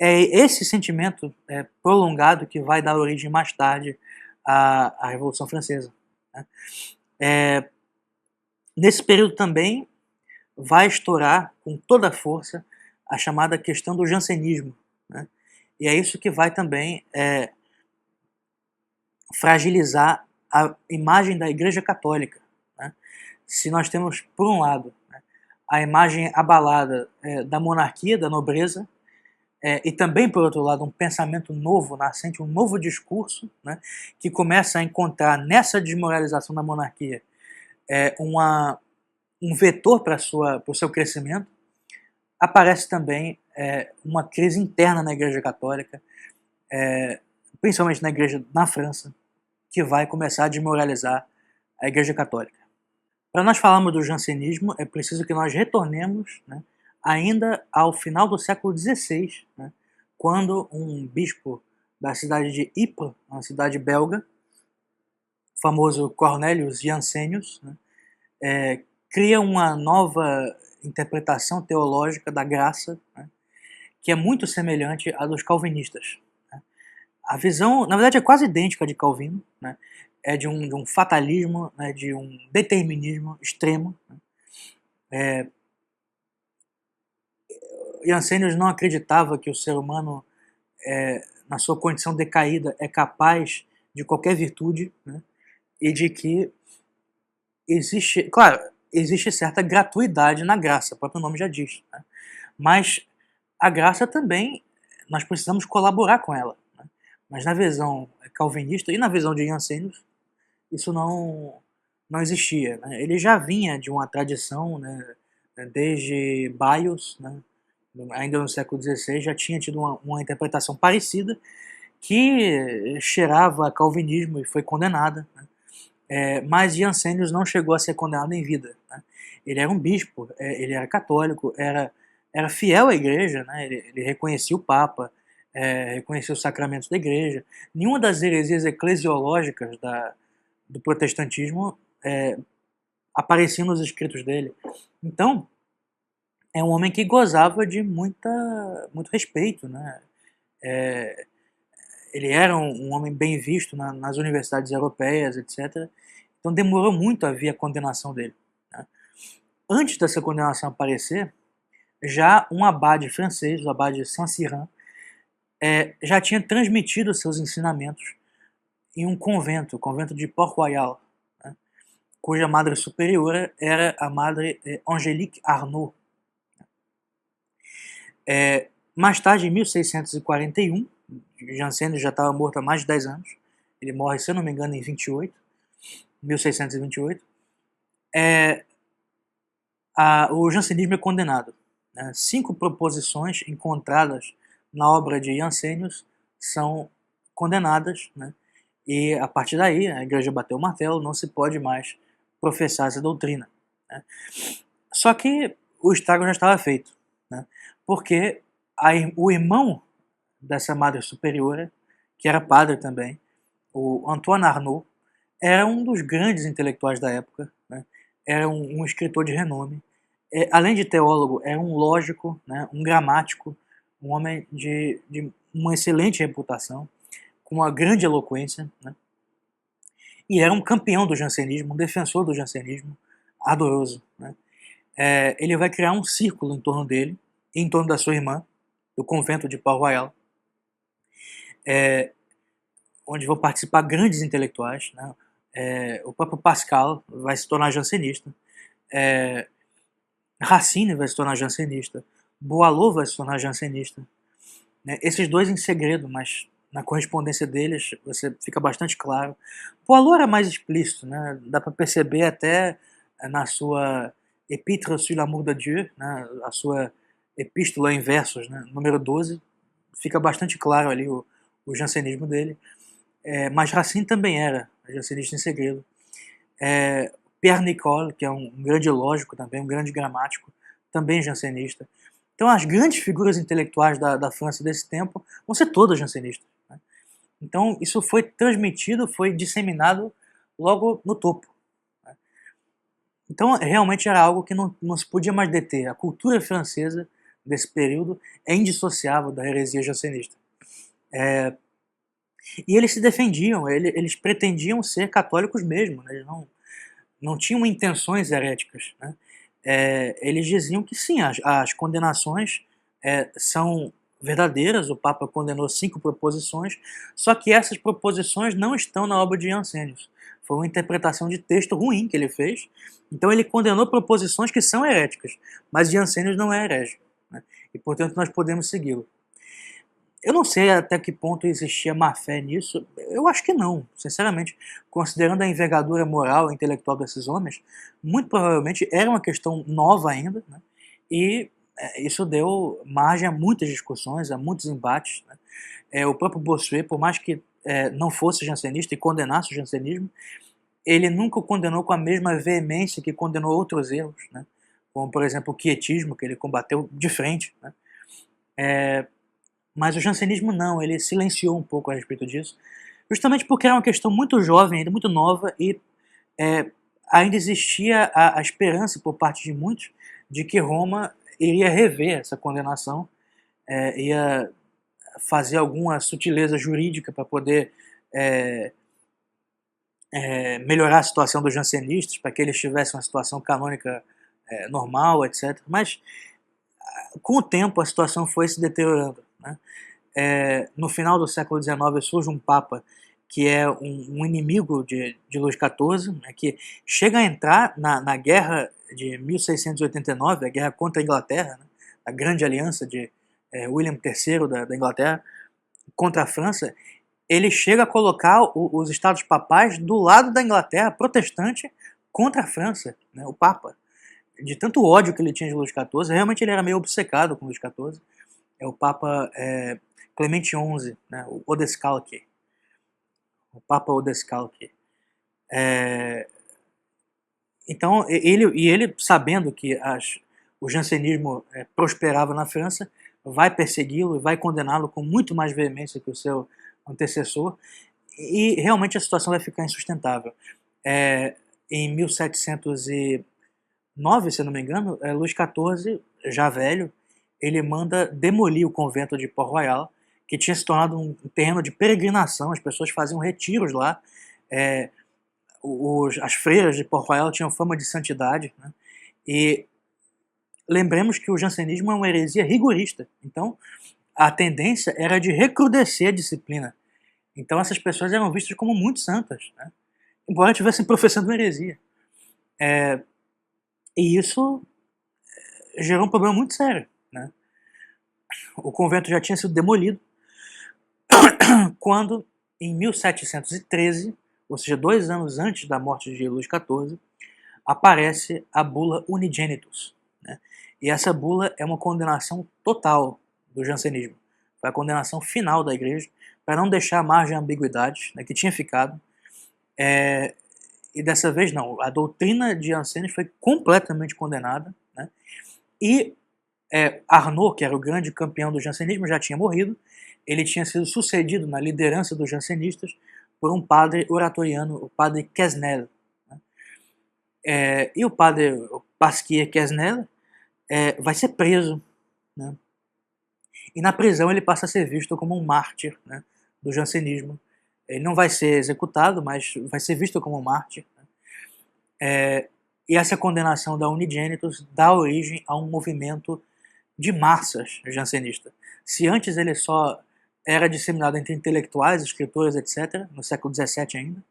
É esse sentimento prolongado que vai dar origem mais tarde à Revolução Francesa, né? Nesse período também vai estourar com toda a força a chamada questão do jansenismo, né? E é isso que vai também fragilizar a imagem da Igreja Católica, né? Se nós temos, por um lado, né, a imagem abalada da monarquia, da nobreza, e também, por outro lado, um pensamento novo, nascente, um novo discurso, né, que começa a encontrar nessa desmoralização da monarquia um vetor para o seu crescimento, aparece também uma crise interna na Igreja Católica, principalmente na França, que vai começar a desmoralizar a Igreja Católica. Para nós falarmos do jansenismo, é preciso que nós retornemos, né, ainda ao final do século XVI, né, quando um bispo da cidade de Ypres, uma cidade belga, o famoso Cornelius Jansenius, né, cria uma nova interpretação teológica da graça, né, que é muito semelhante à dos calvinistas, né? A visão, na verdade, é quase idêntica à de Calvino, né? É de um fatalismo, né, de um determinismo extremo, né? Jansenius não acreditava que o ser humano, na sua condição decaída, é capaz de qualquer virtude, né? E de que existe certa gratuidade na graça, o próprio nome já diz, né? Mas a graça também, nós precisamos colaborar com ela, né? Mas na visão calvinista e na visão de Jansenius, isso não existia, né? Ele já vinha de uma tradição, né, desde Baios, né, ainda no século XVI, já tinha tido uma interpretação parecida que cheirava a calvinismo e foi condenada, né? Mas Jansenius não chegou a ser condenado em vida, né? Ele era um bispo, ele era católico, era fiel à igreja, né? Ele reconhecia o Papa, reconhecia os sacramentos da igreja. Nenhuma das heresias eclesiológicas do protestantismo aparecia nos escritos dele. Então, é um homem que gozava de muito respeito, né? Ele era um homem bem visto nas universidades europeias, etc. Então demorou muito a vir a condenação dele, né? Antes dessa condenação aparecer, já um abade francês, o abade Saint-Cyran, já tinha transmitido seus ensinamentos em um convento, o convento de Port-Royal, né, cuja madre superiora era a madre Angélique Arnauld. Mais tarde, em 1641, Janssens já estava morto há mais de 10 anos, ele morre, se eu não me engano, em 1628, o jansenismo é condenado. 5 proposições encontradas na obra de Jansenius são condenadas, e a partir daí a igreja bateu o martelo, não se pode mais professar essa doutrina. Só que o estrago já estava feito, porque o irmão dessa madre superiora, que era padre também, o Antoine Arnauld, era um dos grandes intelectuais da época, era um escritor de renome, além de teólogo, era um lógico, um gramático, um homem de uma excelente reputação, com uma grande eloquência, e era um campeão do jansenismo, um defensor do jansenismo, ardoroso. Ele vai criar um círculo em torno dele, em torno da sua irmã, do convento de Port-Royal, onde vão participar grandes intelectuais. O próprio Pascal vai se tornar jansenista, Racine vai se tornar jansenista, Boileau vai se tornar jansenista. Esses dois em segredo, mas na correspondência deles você fica bastante claro. Boileau era mais explícito, dá para perceber até na sua Épître sur l'amour de Dieu, a sua epístola em versos, número 12, fica bastante claro ali o jansenismo dele. Mas Racine também era jansenista em segredo. Pierre Nicole, que é um grande lógico também, um grande gramático, também jansenista. Então as grandes figuras intelectuais da França desse tempo vão ser todas jansenistas. Então isso foi transmitido, foi disseminado logo no topo. Então realmente era algo que não se podia mais deter. A cultura francesa desse período é indissociável da heresia jansenista. E eles se defendiam, eles pretendiam ser católicos mesmo, eles não tinham intenções heréticas. Eles diziam que sim, as condenações são verdadeiras, o Papa condenou 5 proposições, só que essas proposições não estão na obra de Jansenius. Foi uma interpretação de texto ruim que ele fez, então ele condenou proposições que são heréticas, mas Jansenius não é herege, e portanto nós podemos segui-lo. Eu não sei até que ponto existia má fé nisso, eu acho que não, sinceramente. Considerando a envergadura moral e intelectual desses homens, muito provavelmente era uma questão nova ainda, e isso deu margem a muitas discussões, a muitos embates. O próprio Bossuet, por mais que não fosse jansenista e condenasse o jansenismo, ele nunca o condenou com a mesma veemência que condenou outros erros, como por exemplo o quietismo, que ele combateu de frente. Mas o jansenismo não, ele silenciou um pouco a respeito disso, justamente porque era uma questão muito jovem, ainda muito nova, e ainda existia a esperança por parte de muitos de que Roma iria rever essa condenação, ia fazer alguma sutileza jurídica para poder melhorar a situação dos jansenistas, para que eles tivessem uma situação canônica normal, etc. Mas com o tempo a situação foi se deteriorando. No final do século XIX surge um Papa que é um inimigo de Luís XIV, que chega a entrar na guerra de 1689, a guerra contra a Inglaterra, a grande aliança de William III da Inglaterra contra a França. Ele chega a colocar os estados papais do lado da Inglaterra protestante contra a França, o Papa. De tanto ódio que ele tinha de Luís XIV, realmente ele era meio obcecado com Luís XIV. É o Papa Clemente XI, o Odescalchi. O Papa Odescalchi. Então, ele sabendo que o jansenismo prosperava na França, vai persegui-lo e vai condená-lo com muito mais veemência que o seu antecessor, e realmente a situação vai ficar insustentável. Em 1709, se não me engano, Luís XIV, já velho, ele manda demolir o convento de Port-Royal, que tinha se tornado um terreno de peregrinação, as pessoas faziam retiros lá, as freiras de Port-Royal tinham fama de santidade, e lembremos que o jansenismo é uma heresia rigorista, então a tendência era de recrudescer a disciplina. Então essas pessoas eram vistas como muito santas, embora estivessem professando uma heresia. E isso gerou um problema muito sério, né? O convento já tinha sido demolido quando, em 1713, ou seja, 2 anos antes da morte de Luís XIV, aparece a bula Unigenitus, né? E essa bula é uma condenação total do jansenismo. Foi a condenação final da igreja, para não deixar margem a ambiguidades, né, que tinha ficado. E dessa vez não, a doutrina de Jansenis foi completamente condenada, né? E Arnaud, que era o grande campeão do jansenismo, já tinha morrido. Ele tinha sido sucedido na liderança dos jansenistas por um padre oratoriano, o padre Quesnel. Né? E o padre Pasquier Quesnel vai ser preso, né? E na prisão ele passa a ser visto como um mártir, né, do jansenismo. Ele não vai ser executado, mas vai ser visto como um mártir. Né? E essa condenação da Unigenitus dá origem a um movimento de massas jansenista. Se antes ele só era disseminado entre intelectuais, escritores, etc., no século XVII ainda,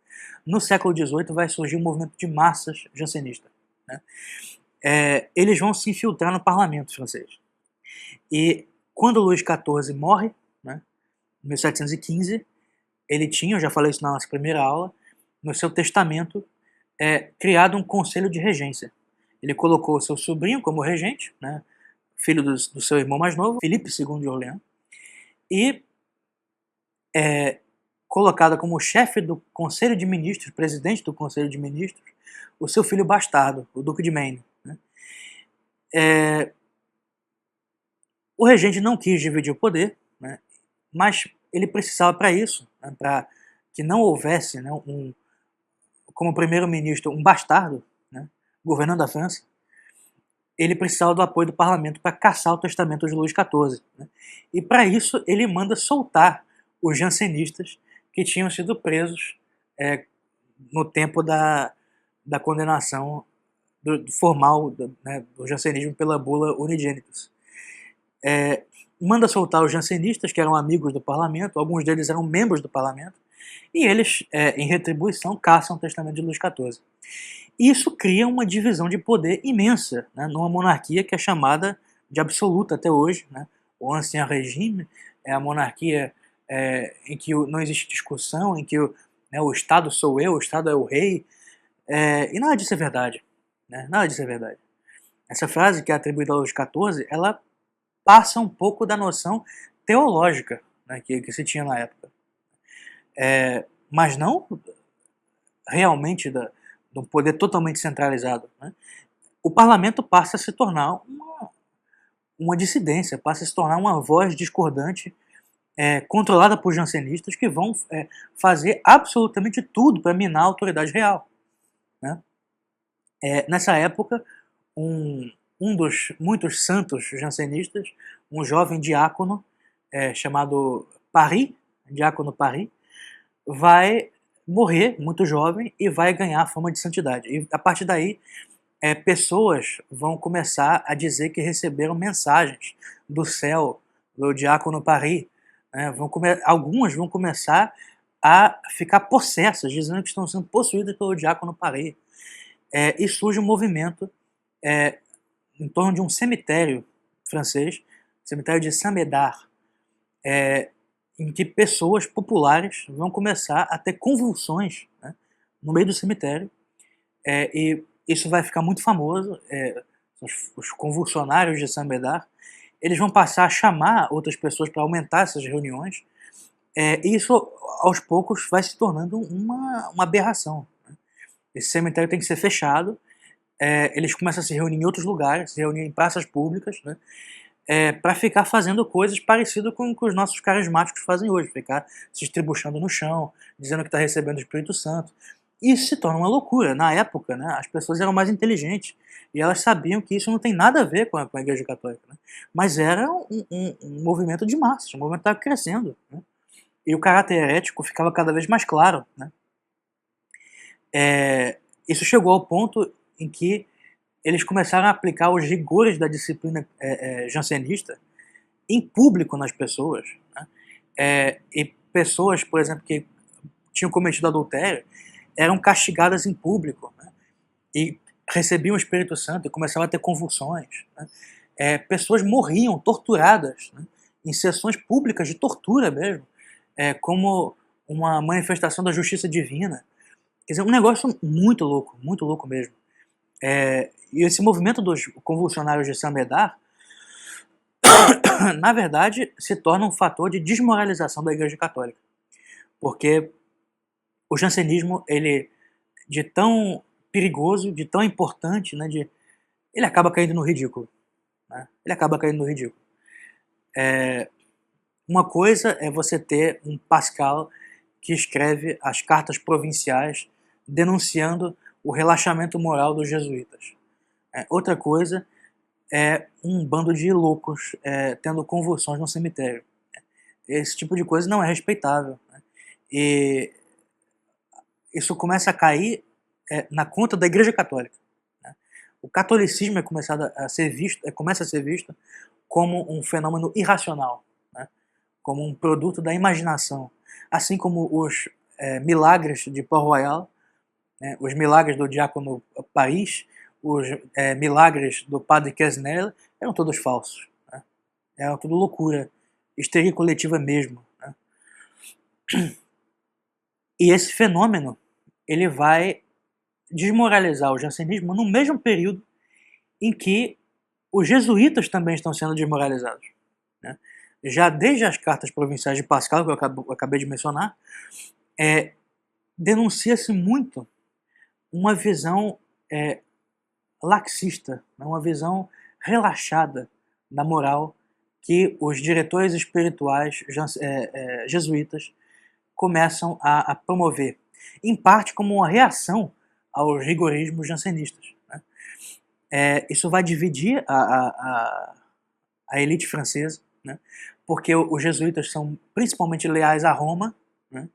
no século XVIII vai surgir um movimento de massas jansenista. Né? Eles vão se infiltrar no parlamento francês. E quando Luís XIV morre, né, em 1715, ele tinha, eu já falei isso na nossa primeira aula, no seu testamento, criado um conselho de regência. Ele colocou seu sobrinho como regente, né, filho do seu irmão mais novo, Filipe II de Orleans, e colocado como chefe do Conselho de Ministros, presidente do Conselho de Ministros, o seu filho bastardo, o Duque de Maine. Né? O regente não quis dividir o poder, né, mas ele precisava para isso, né, para que não houvesse, né, como primeiro-ministro um bastardo, né, governando a França. Ele precisava do apoio do parlamento para caçar o testamento de Luís XIV. Né? E para isso ele manda soltar os jansenistas que tinham sido presos no tempo da condenação formal do jansenismo pela bula Unigenitus. Manda soltar os jansenistas, que eram amigos do parlamento, alguns deles eram membros do parlamento, e eles, em retribuição, caçam o testamento de Luís XIV. Isso cria uma divisão de poder imensa, né, numa monarquia que é chamada de absoluta até hoje. Né? O Ancien Regime é a monarquia em que não existe discussão, em que o Estado sou eu, o Estado é o rei, e nada disso é verdade. Né? Nada disso é verdade. Essa frase que é atribuída a Luís XIV, ela passa um pouco da noção teológica, né, que se tinha na época. Mas não realmente de um poder totalmente centralizado. Né? O parlamento passa a se tornar uma dissidência, passa a se tornar uma voz discordante, controlada por jansenistas que vão fazer absolutamente tudo para minar a autoridade real. Né? Nessa época, um dos muitos santos jansenistas, um jovem diácono chamado Paris, diácono Paris, vai morrer muito jovem e vai ganhar fama de santidade. E a partir daí, pessoas vão começar a dizer que receberam mensagens do céu do diácono Paris. Né? Algumas vão começar a ficar possessas, dizendo que estão sendo possuídas pelo diácono Paris. E surge um movimento em torno de um cemitério francês, cemitério de Saint-Médard, em que pessoas populares vão começar a ter convulsões, né, no meio do cemitério, e isso vai ficar muito famoso. Os convulsionários de Saint-Médard, eles vão passar a chamar outras pessoas para aumentar essas reuniões, e isso aos poucos vai se tornando uma aberração. Né? Esse cemitério tem que ser fechado, eles começam a se reunir em outros lugares, se reunir em praças públicas, né? Para ficar fazendo coisas parecidas com o que os nossos carismáticos fazem hoje, ficar se estribuchando no chão, dizendo que está recebendo o Espírito Santo. Isso se torna uma loucura. Na época, né, as pessoas eram mais inteligentes e elas sabiam que isso não tem nada a ver com a Igreja Católica. Né? Mas era um movimento de massas, um movimento que estava crescendo. Né? E o caráter herético ficava cada vez mais claro. Né? Isso chegou ao ponto em que eles começaram a aplicar os rigores da disciplina jansenista em público nas pessoas. Né? E pessoas, por exemplo, que tinham cometido adultério, eram castigadas em público. Né? E recebiam o Espírito Santo e começavam a ter convulsões, né? Pessoas morriam torturadas, né? Em sessões públicas de tortura mesmo, como uma manifestação da justiça divina. Quer dizer, um negócio muito louco mesmo. E esse movimento dos convulsionários de Saint-Médard, na verdade, se torna um fator de desmoralização da Igreja Católica. Porque o jansenismo, ele, de tão perigoso, de tão importante, né, ele acaba caindo no ridículo. Né? Ele acaba caindo no ridículo. Uma coisa é você ter um Pascal que escreve as cartas provinciais denunciando o relaxamento moral dos jesuítas. Outra coisa é um bando de loucos tendo convulsões no cemitério. Esse tipo de coisa não é respeitável. Né? E isso começa a cair na conta da Igreja Católica. Né? O catolicismo começa a ser visto como um fenômeno irracional, né? Como um produto da imaginação. Assim como os milagres de Port-Royal, né? Os milagres do diácono Paris, os milagres do padre Quesnel, eram todos falsos. Né? Era tudo loucura, histeria coletiva mesmo. Né? E esse fenômeno, ele vai desmoralizar o jansenismo no mesmo período em que os jesuítas também estão sendo desmoralizados. Né? Já desde as cartas provinciais de Pascal, que eu acabei de mencionar, denuncia-se muito uma visão laxista, né? Uma visão relaxada da moral que os diretores espirituais jesuítas começam a promover, em parte como uma reação aos rigorismos jansenistas. Né? Isso vai dividir a elite francesa, né? Porque os jesuítas são principalmente leais a Roma, né?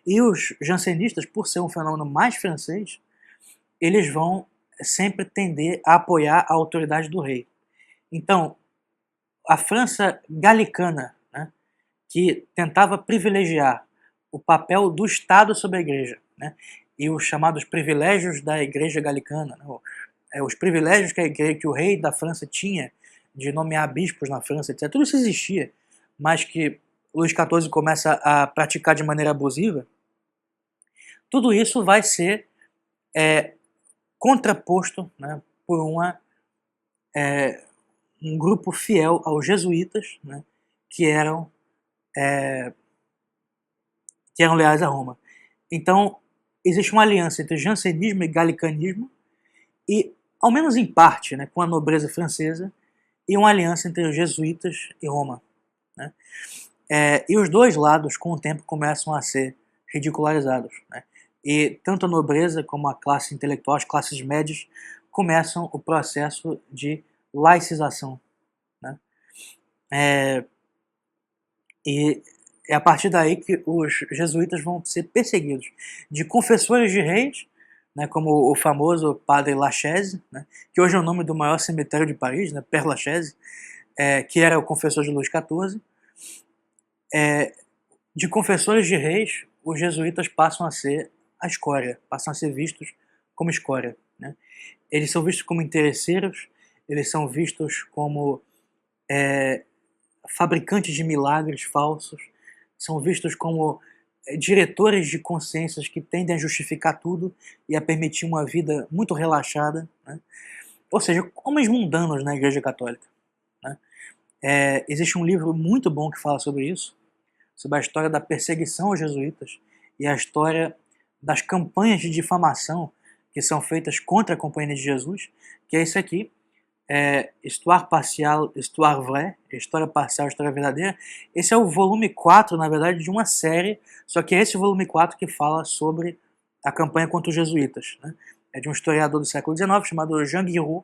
E os jansenistas, por ser um fenômeno mais francês, eles vão sempre tender a apoiar a autoridade do rei. Então, a França galicana, né, que tentava privilegiar o papel do Estado sobre a Igreja, né, e os chamados privilégios da Igreja galicana, né, os privilégios que o rei da França tinha de nomear bispos na França, etc. Tudo isso existia, mas que Luís XIV começa a praticar de maneira abusiva. Tudo isso vai ser contraposto, né, por um grupo fiel aos jesuítas, né, que eram leais a Roma. Então, existe uma aliança entre jansenismo e galicanismo, e, ao menos em parte, né, com a nobreza francesa, e uma aliança entre os jesuítas e Roma. Né? E os dois lados, com o tempo, começam a ser ridicularizados. Né? E tanto a nobreza como a classe intelectual, as classes médias, começam o processo de laicização. Né? E é a partir daí que os jesuítas vão ser perseguidos. De confessores de reis, né, como o famoso Padre Lachaise, né, que hoje é o nome do maior cemitério de Paris, né, Père Lachaise, que era o confessor de Luís XIV. De confessores de reis, os jesuítas passam a ser a escória, passam a ser vistos como escória. Né? Eles são vistos como interesseiros, eles são vistos como fabricantes de milagres falsos, são vistos como diretores de consciências que tendem a justificar tudo e a permitir uma vida muito relaxada. Né? Ou seja, homens mundanos na Igreja Católica. Né? Existe um livro muito bom que fala sobre isso, sobre a história da perseguição aos jesuítas e a história das campanhas de difamação que são feitas contra a Companhia de Jesus, que é esse aqui, Histoire Partiale, Histoire Vraie, História Parcial, História Verdadeira. Esse é o volume 4, na verdade, de uma série, só que é esse volume 4 que fala sobre a campanha contra os jesuítas. Né? É de um historiador do século XIX chamado Jean Guiraud,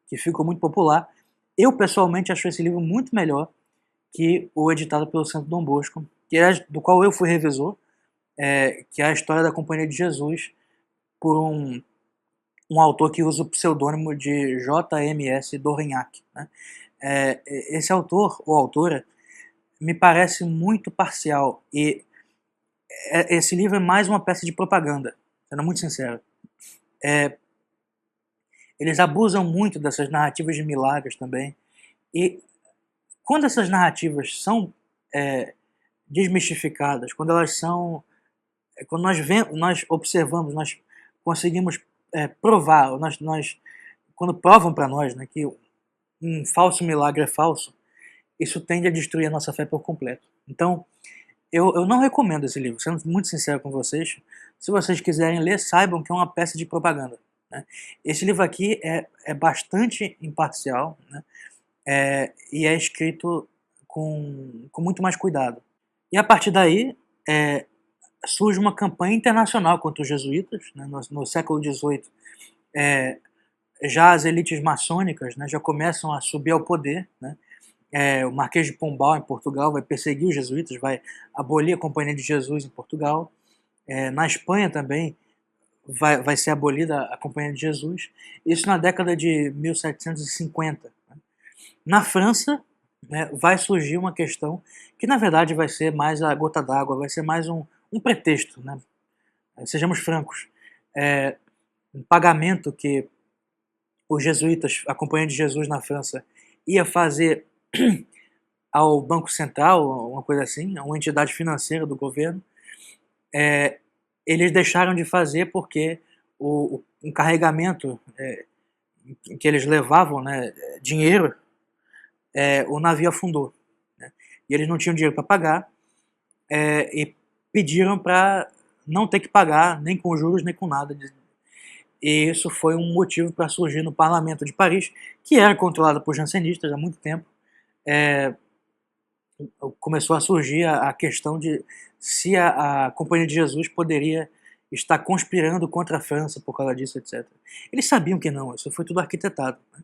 que ficou muito popular. Eu, pessoalmente, acho esse livro muito melhor que o editado pelo Santo Dom Bosco, do qual eu fui revisor, que é a história da Companhia de Jesus, por um autor que usa o pseudônimo de J.M.S. Dorignac. Né? Esse autor, ou autora, me parece muito parcial, e esse livro é mais uma peça de propaganda, sendo muito sincero. Eles abusam muito dessas narrativas de milagres também. E quando essas narrativas são desmistificadas, quando elas são, quando nós observamos, nós conseguimos provar, quando provam para nós, né, que um falso milagre é falso, isso tende a destruir a nossa fé por completo. Então, eu não recomendo esse livro, sendo muito sincero com vocês. Se vocês quiserem ler, saibam que é uma peça de propaganda, né? Esse livro aqui é bastante imparcial, né? E é escrito com muito mais cuidado. E a partir daí, surge uma campanha internacional contra os jesuítas, né? No século XVIII. Já as elites maçônicas, né, já começam a subir ao poder, né? O Marquês de Pombal, em Portugal, vai perseguir os jesuítas, vai abolir a Companhia de Jesus em Portugal. Na Espanha também vai ser abolida a Companhia de Jesus. Isso na década de 1750. Né? Na França, né, vai surgir uma questão que, na verdade, vai ser mais a gota d'água, vai ser mais um pretexto. Né? Sejamos francos. Um pagamento que os jesuítas, a Companhia de Jesus na França, ia fazer ao Banco Central, uma coisa assim, a uma entidade financeira do governo, eles deixaram de fazer porque o carregamento que eles levavam, né, dinheiro, o navio afundou. Né, e eles não tinham dinheiro para pagar e pediram para não ter que pagar nem com juros nem com nada. E isso foi um motivo para surgir no Parlamento de Paris, que era controlado por jansenistas há muito tempo. Começou a surgir a questão de se a Companhia de Jesus poderia estar conspirando contra a França por causa disso, etc. Eles sabiam que não, isso foi tudo arquitetado. Né?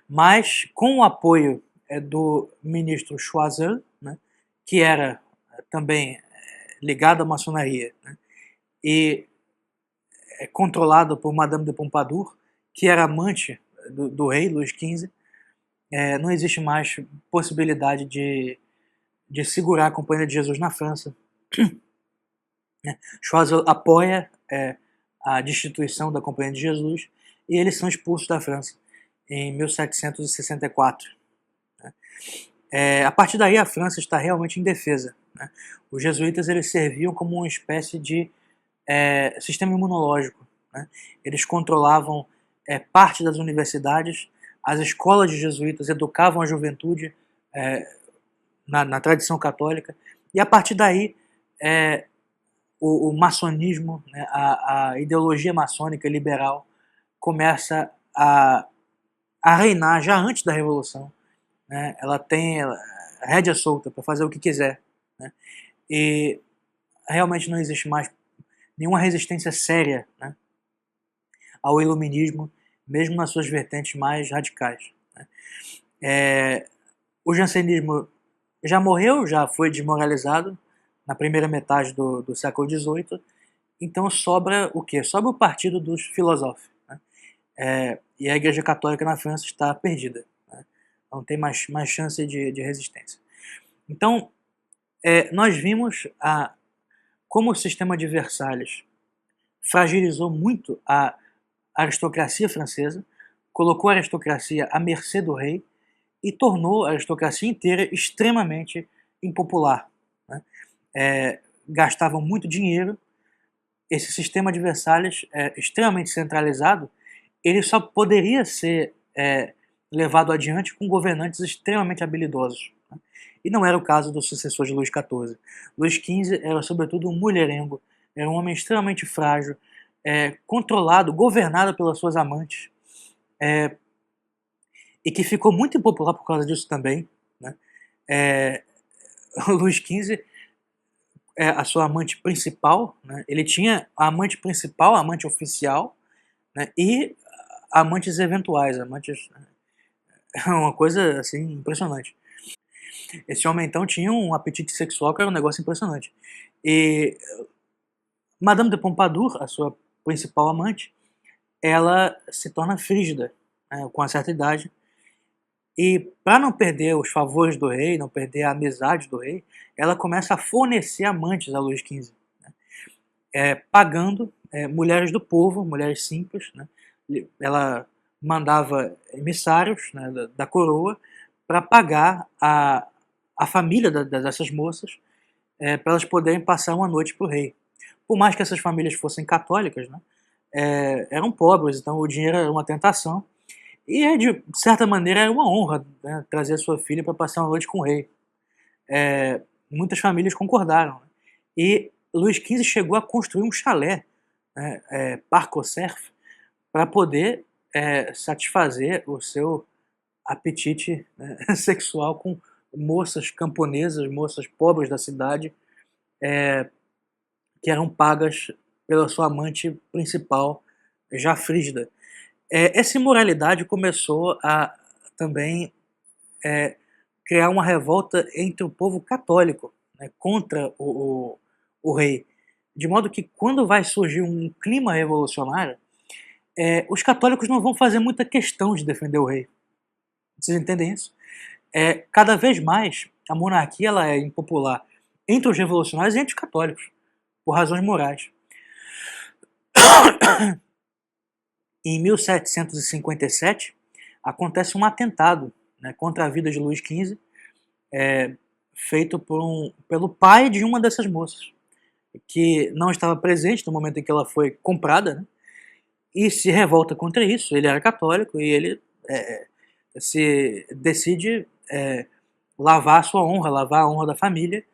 Mas, com o apoio do ministro Choiseul, né, que era também ligado à maçonaria, né, e controlado por Madame de Pompadour, que era amante do rei Luís XV, não existe mais possibilidade de segurar a Companhia de Jesus na França. Choiseul apoia a destituição da Companhia de Jesus e eles são expulsos da França em 1764. A partir daí a França está realmente indefesa. Né? Os jesuítas eles serviam como uma espécie de sistema imunológico. Né? Eles controlavam parte das universidades, as escolas de jesuítas educavam a juventude na tradição católica, e a partir daí o maçonismo, né, a ideologia maçônica liberal começa a reinar já antes da Revolução. Né? Ela tem rédea solta para fazer o que quiser. Né? E realmente não existe mais nenhuma resistência séria, né, ao iluminismo, mesmo nas suas vertentes mais radicais. Né? O jansenismo já morreu, já foi desmoralizado na primeira metade do século XVIII, então sobra o quê? Sobra o partido dos filósofos. Né? E a Igreja Católica na França está perdida. Né? Não tem mais chance de resistência. Então, nós vimos como o sistema de Versalhes fragilizou muito a aristocracia francesa, colocou a aristocracia à mercê do rei e tornou a aristocracia inteira extremamente impopular. Né? Gastavam muito dinheiro. Esse sistema de Versalhes, extremamente centralizado, ele só poderia ser levado adiante com governantes extremamente habilidosos. Né? E não era o caso do sucessor de Luís XIV. Luís XV era, sobretudo, um mulherengo, era um homem extremamente frágil, controlado, governado pelas suas amantes, e que ficou muito impopular por causa disso também. Né? O Luís XV, a sua amante principal, né? Ele tinha a amante principal, a amante oficial, né? E amantes eventuais, amantes... É uma coisa assim impressionante. Esse homem então tinha um apetite sexual que era um negócio impressionante. E Madame de Pompadour, a sua principal amante, ela se torna frígida, né, com uma certa idade. E para não perder os favores do rei, não perder a amizade do rei, ela começa a fornecer amantes a Luís XV, né, pagando mulheres do povo, mulheres simples. Né, ela mandava emissários, né, da coroa para pagar a família dessas moças, para elas poderem passar uma noite para o rei. Por mais que essas famílias fossem católicas, né, eram pobres, então o dinheiro era uma tentação. E, de certa maneira, era uma honra, né, trazer a sua filha para passar uma noite com o rei. Muitas famílias concordaram. Né? E Luís XV chegou a construir um chalé, né, Parc aux Cerfs, para poder satisfazer o seu apetite, né, sexual com moças camponesas, moças pobres da cidade, que eram pagas pela sua amante principal, já frígida. Essa imoralidade começou a também criar uma revolta entre o povo católico, né, contra o rei. De modo que, quando vai surgir um clima revolucionário, os católicos não vão fazer muita questão de defender o rei. Vocês entendem isso? Cada vez mais, a monarquia ela é impopular entre os revolucionários e entre os católicos, por razões morais. Em 1757, acontece um atentado, né, contra a vida de Luís XV, feito pelo pai de uma dessas moças, que não estava presente no momento em que ela foi comprada, né, e se revolta contra isso. Ele era católico e ele se decide lavar a sua honra, lavar a honra da família,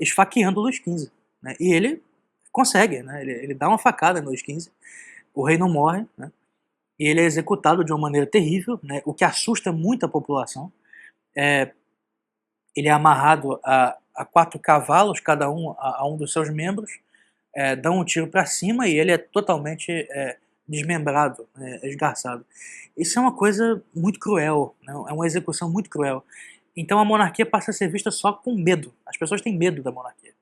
esfaqueando Luís XV. Né, e ele consegue, né, ele dá uma facada no Luís XV, o rei não morre, né, e ele é executado de uma maneira terrível, né, o que assusta muito a população. Ele é amarrado a 4 cavalos, cada um a um dos seus membros, dão um tiro para cima e ele é totalmente desmembrado, esgarçado. Isso é uma coisa muito cruel, né, é uma execução muito cruel. Então a monarquia passa a ser vista só com medo. As pessoas têm medo da monarquia.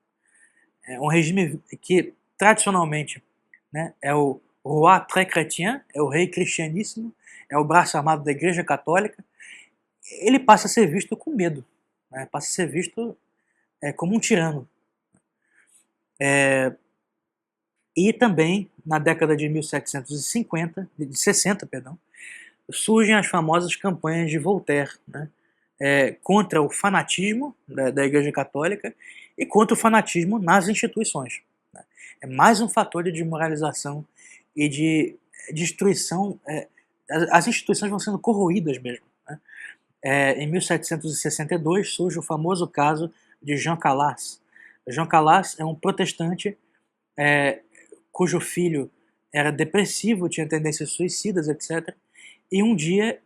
É um regime que, tradicionalmente, né, é o roi très chrétien, é o rei cristianíssimo, é o braço armado da Igreja Católica. Ele passa a ser visto com medo, né, passa a ser visto como um tirano. E também, na década de 1750, de 60, perdão, surgem as famosas campanhas de Voltaire, né, contra o fanatismo da Igreja Católica e contra o fanatismo nas instituições. Né. É mais um fator de desmoralização e de destruição. As instituições vão sendo corroídas mesmo. Né. Em 1762 surge o famoso caso de Jean Calas. Jean Calas é um protestante cujo filho era depressivo, tinha tendências suicidas, etc. E um dia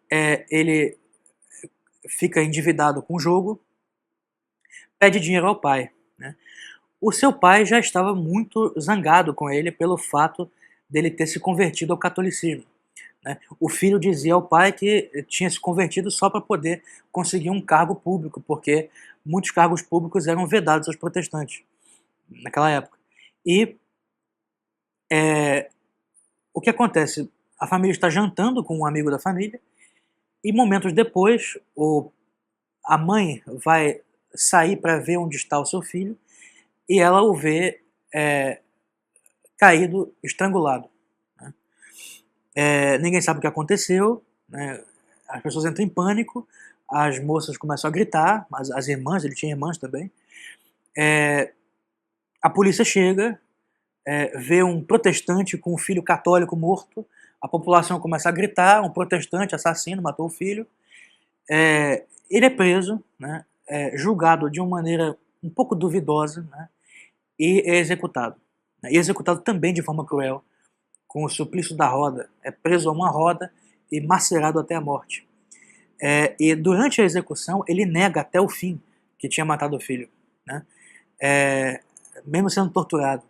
ele fica endividado com o jogo, pede dinheiro ao pai. Né? O seu pai já estava muito zangado com ele pelo fato dele ter se convertido ao catolicismo. Né? O filho dizia ao pai que tinha se convertido só para poder conseguir um cargo público, porque muitos cargos públicos eram vedados aos protestantes naquela época. E o que acontece? A família está jantando com um amigo da família e momentos depois a mãe vai sair para ver onde está o seu filho e ela o vê caído, estrangulado. Né? Ninguém sabe o que aconteceu, né? As pessoas entram em pânico, as moças começam a gritar, as irmãs, ele tinha irmãs também. A polícia chega, vê um protestante com um filho católico morto, a população começa a gritar, um protestante assassino matou o filho. Ele é preso, né, julgado de uma maneira um pouco duvidosa, né, e é executado. E é executado também de forma cruel, com o suplício da roda. É preso a uma roda e macerado até a morte. E durante a execução ele nega até o fim que tinha matado o filho, né, mesmo sendo torturado.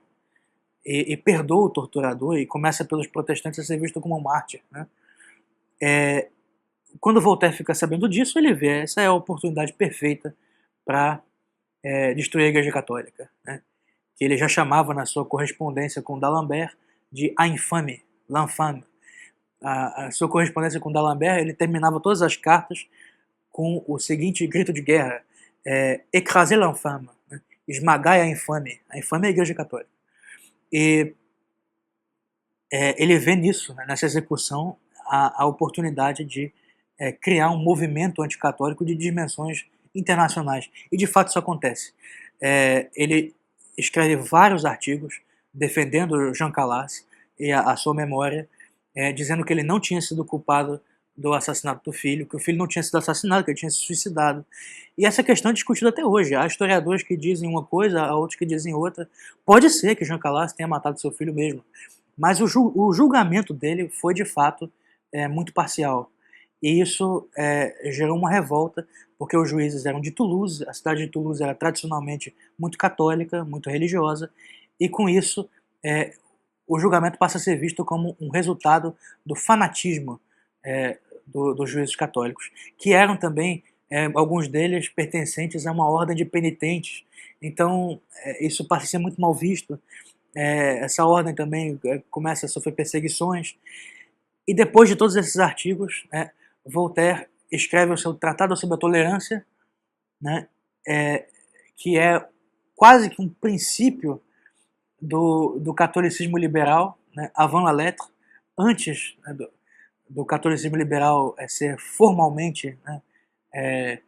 E perdoa o torturador e começa pelos protestantes a ser visto como um mártir. Né? Quando Voltaire fica sabendo disso, ele vê essa é a oportunidade perfeita para destruir a Igreja Católica, né? Que ele já chamava na sua correspondência com D'Alembert de a infame, l'infâme. A sua correspondência com D'Alembert, ele terminava todas as cartas com o seguinte grito de guerra: écrasez l'infâme, né? Esmagai a infame. A infame é a Igreja Católica. E ele vê nisso, né, nessa execução, a oportunidade de criar um movimento anticatólico de dimensões internacionais. E de fato isso acontece. Ele escreve vários artigos defendendo Jean Calas e a sua memória, dizendo que ele não tinha sido culpado do assassinato do filho, que o filho não tinha sido assassinado, que ele tinha se suicidado. E essa questão é discutida até hoje. Há historiadores que dizem uma coisa, há outros que dizem outra. Pode ser que Jean Calas tenha matado seu filho mesmo, mas o julgamento dele foi, de fato, muito parcial. E isso gerou uma revolta, porque os juízes eram de Toulouse, a cidade de Toulouse era tradicionalmente muito católica, muito religiosa, e com isso o julgamento passa a ser visto como um resultado do fanatismo dos juízes católicos, que eram também, alguns deles, pertencentes a uma ordem de penitentes. Então isso passa a ser muito mal visto. Essa ordem também começa a sofrer perseguições. E depois de todos esses artigos, Voltaire escreve o seu Tratado sobre a Tolerância, né, que é quase que um princípio do catolicismo liberal, né, avant la lettre, antes, né, do catolicismo liberal ser formalmente, né,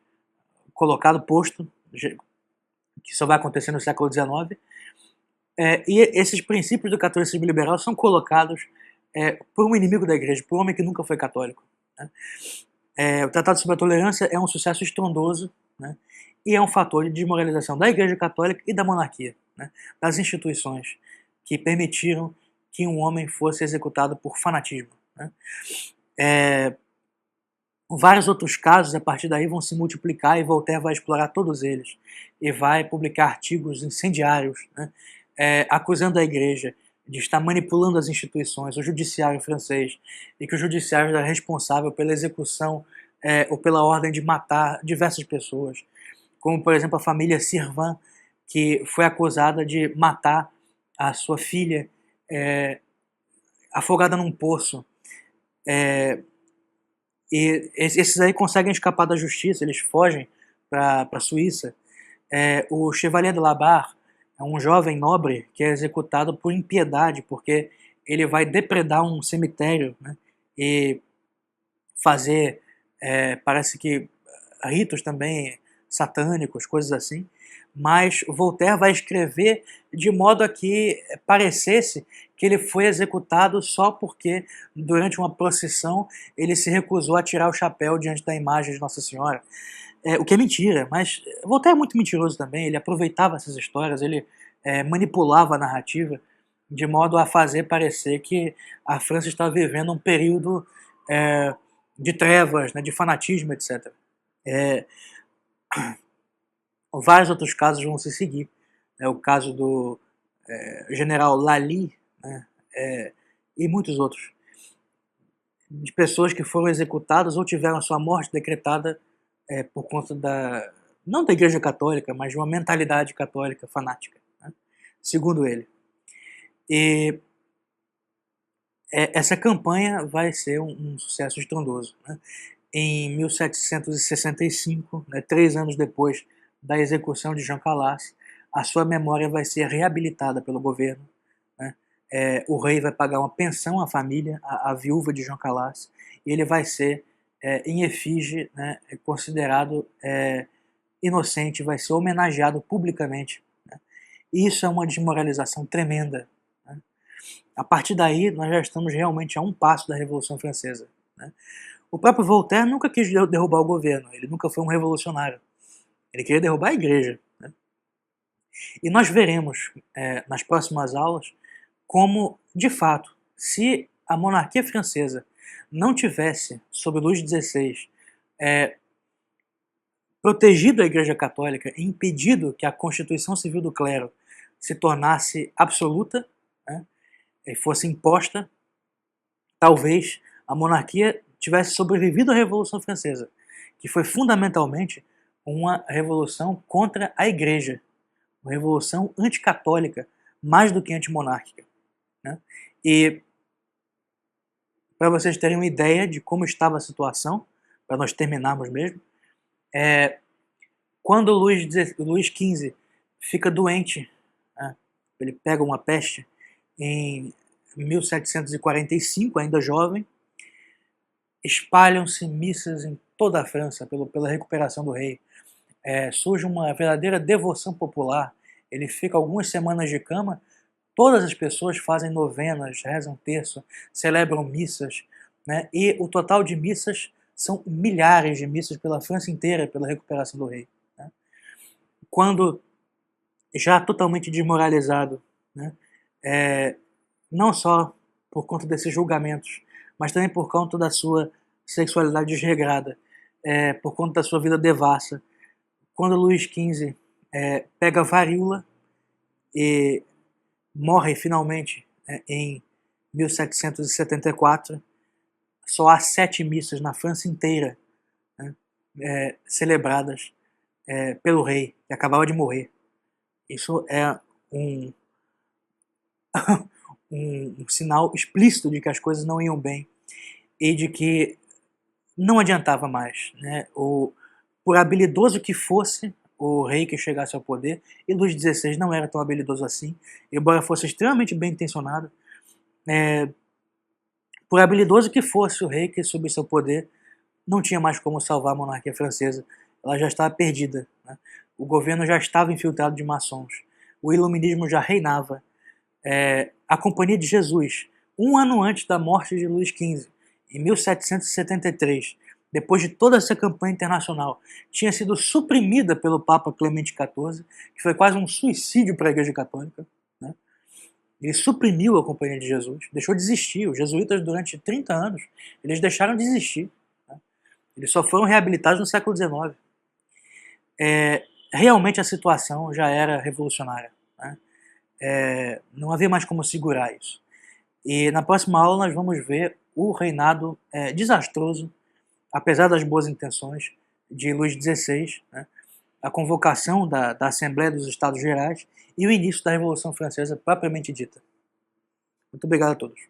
colocado, posto, que só vai acontecer no século XIX. E esses princípios do catolicismo liberal são colocados por um inimigo da igreja, por um homem que nunca foi católico. Né? O Tratado sobre a Tolerância é um sucesso estrondoso, né? E é um fator de desmoralização da Igreja Católica e da monarquia, né? Das instituições que permitiram que um homem fosse executado por fanatismo. Né? Vários outros casos a partir daí vão se multiplicar e Voltaire vai explorar todos eles e vai publicar artigos incendiários, né? Acusando a Igreja de estar manipulando as instituições, o judiciário francês, e que o judiciário era responsável pela execução ou pela ordem de matar diversas pessoas, como por exemplo a família Sirvan, que foi acusada de matar a sua filha afogada num poço. E esses aí conseguem escapar da justiça, eles fogem para a Suíça. O Chevalier de la Barre é um jovem nobre que é executado por impiedade, porque ele vai depredar um cemitério, né, e fazer, parece que, ritos também satânicos, coisas assim. Mas Voltaire vai escrever de modo a que parecesse que ele foi executado só porque, durante uma procissão, ele se recusou a tirar o chapéu diante da imagem de Nossa Senhora. O que é mentira, mas Voltaire é muito mentiroso também, ele aproveitava essas histórias, ele manipulava a narrativa de modo a fazer parecer que a França estava vivendo um período de trevas, né, de fanatismo, etc. Vários outros casos vão se seguir. O caso do general Lally, né, e muitos outros, de pessoas que foram executadas ou tiveram a sua morte decretada por conta não da Igreja Católica, mas de uma mentalidade católica fanática, né, segundo ele. E essa campanha vai ser um sucesso estrondoso. Né? Em 1765, né, 3 anos depois da execução de Jean Calas, a sua memória vai ser reabilitada pelo governo. Né? O rei vai pagar uma pensão à família, à viúva de Jean Calas, e ele vai ser, em efígie, né, considerado inocente, vai ser homenageado publicamente. Né? E isso é uma desmoralização tremenda. Né? A partir daí, nós já estamos realmente a um passo da Revolução Francesa. Né? O próprio Voltaire nunca quis derrubar o governo, ele nunca foi um revolucionário. Ele queria derrubar a igreja. Né? E nós veremos nas próximas aulas como, de fato, se a monarquia francesa não tivesse, sob Luís XVI, protegido a Igreja Católica e impedido que a Constituição Civil do Clero se tornasse absoluta, né, e fosse imposta, talvez a monarquia tivesse sobrevivido à Revolução Francesa, que foi fundamentalmente uma revolução contra a Igreja, uma revolução anticatólica, mais do que antimonárquica. Né? E, para vocês terem uma ideia de como estava a situação, para nós terminarmos mesmo, quando Luís XV fica doente, né, ele pega uma peste em 1745, ainda jovem, espalham-se missas em toda a França pela recuperação do rei. Surge uma verdadeira devoção popular. Ele fica algumas semanas de cama, todas as pessoas fazem novenas, rezam terço, celebram missas, né? E o total de missas são milhares de missas pela França inteira pela recuperação do rei, né? Quando já totalmente desmoralizado, né? Não só por conta desses julgamentos, mas também por conta da sua sexualidade desregrada, por conta da sua vida devassa. Quando Luís XV pega varíola e morre finalmente em 1774, só há 7 missas na França inteira, né, celebradas pelo rei, que acabava de morrer. Isso é um, um sinal explícito de que as coisas não iam bem e de que não adiantava mais, né? Por habilidoso que fosse o rei que chegasse ao poder, e Luís XVI não era tão habilidoso assim, embora fosse extremamente bem intencionado, por habilidoso que fosse o rei que subisse ao poder, não tinha mais como salvar a monarquia francesa, ela já estava perdida, né? O governo já estava infiltrado de maçons, o iluminismo já reinava, a Companhia de Jesus, um ano antes da morte de Luís XV, em 1773, depois de toda essa campanha internacional, tinha sido suprimida pelo Papa Clemente XIV, que foi quase um suicídio para a Igreja Católica, né? Ele suprimiu a Companhia de Jesus, deixou de existir. Os jesuítas, durante 30 anos, eles deixaram de existir, né? Eles só foram reabilitados no século XIX. Realmente a situação já era revolucionária, né? Não havia mais como segurar isso. E na próxima aula nós vamos ver o reinado desastroso, apesar das boas intenções, de Luís XVI, né? A convocação da Assembleia dos Estados Gerais e o início da Revolução Francesa propriamente dita. Muito obrigado a todos.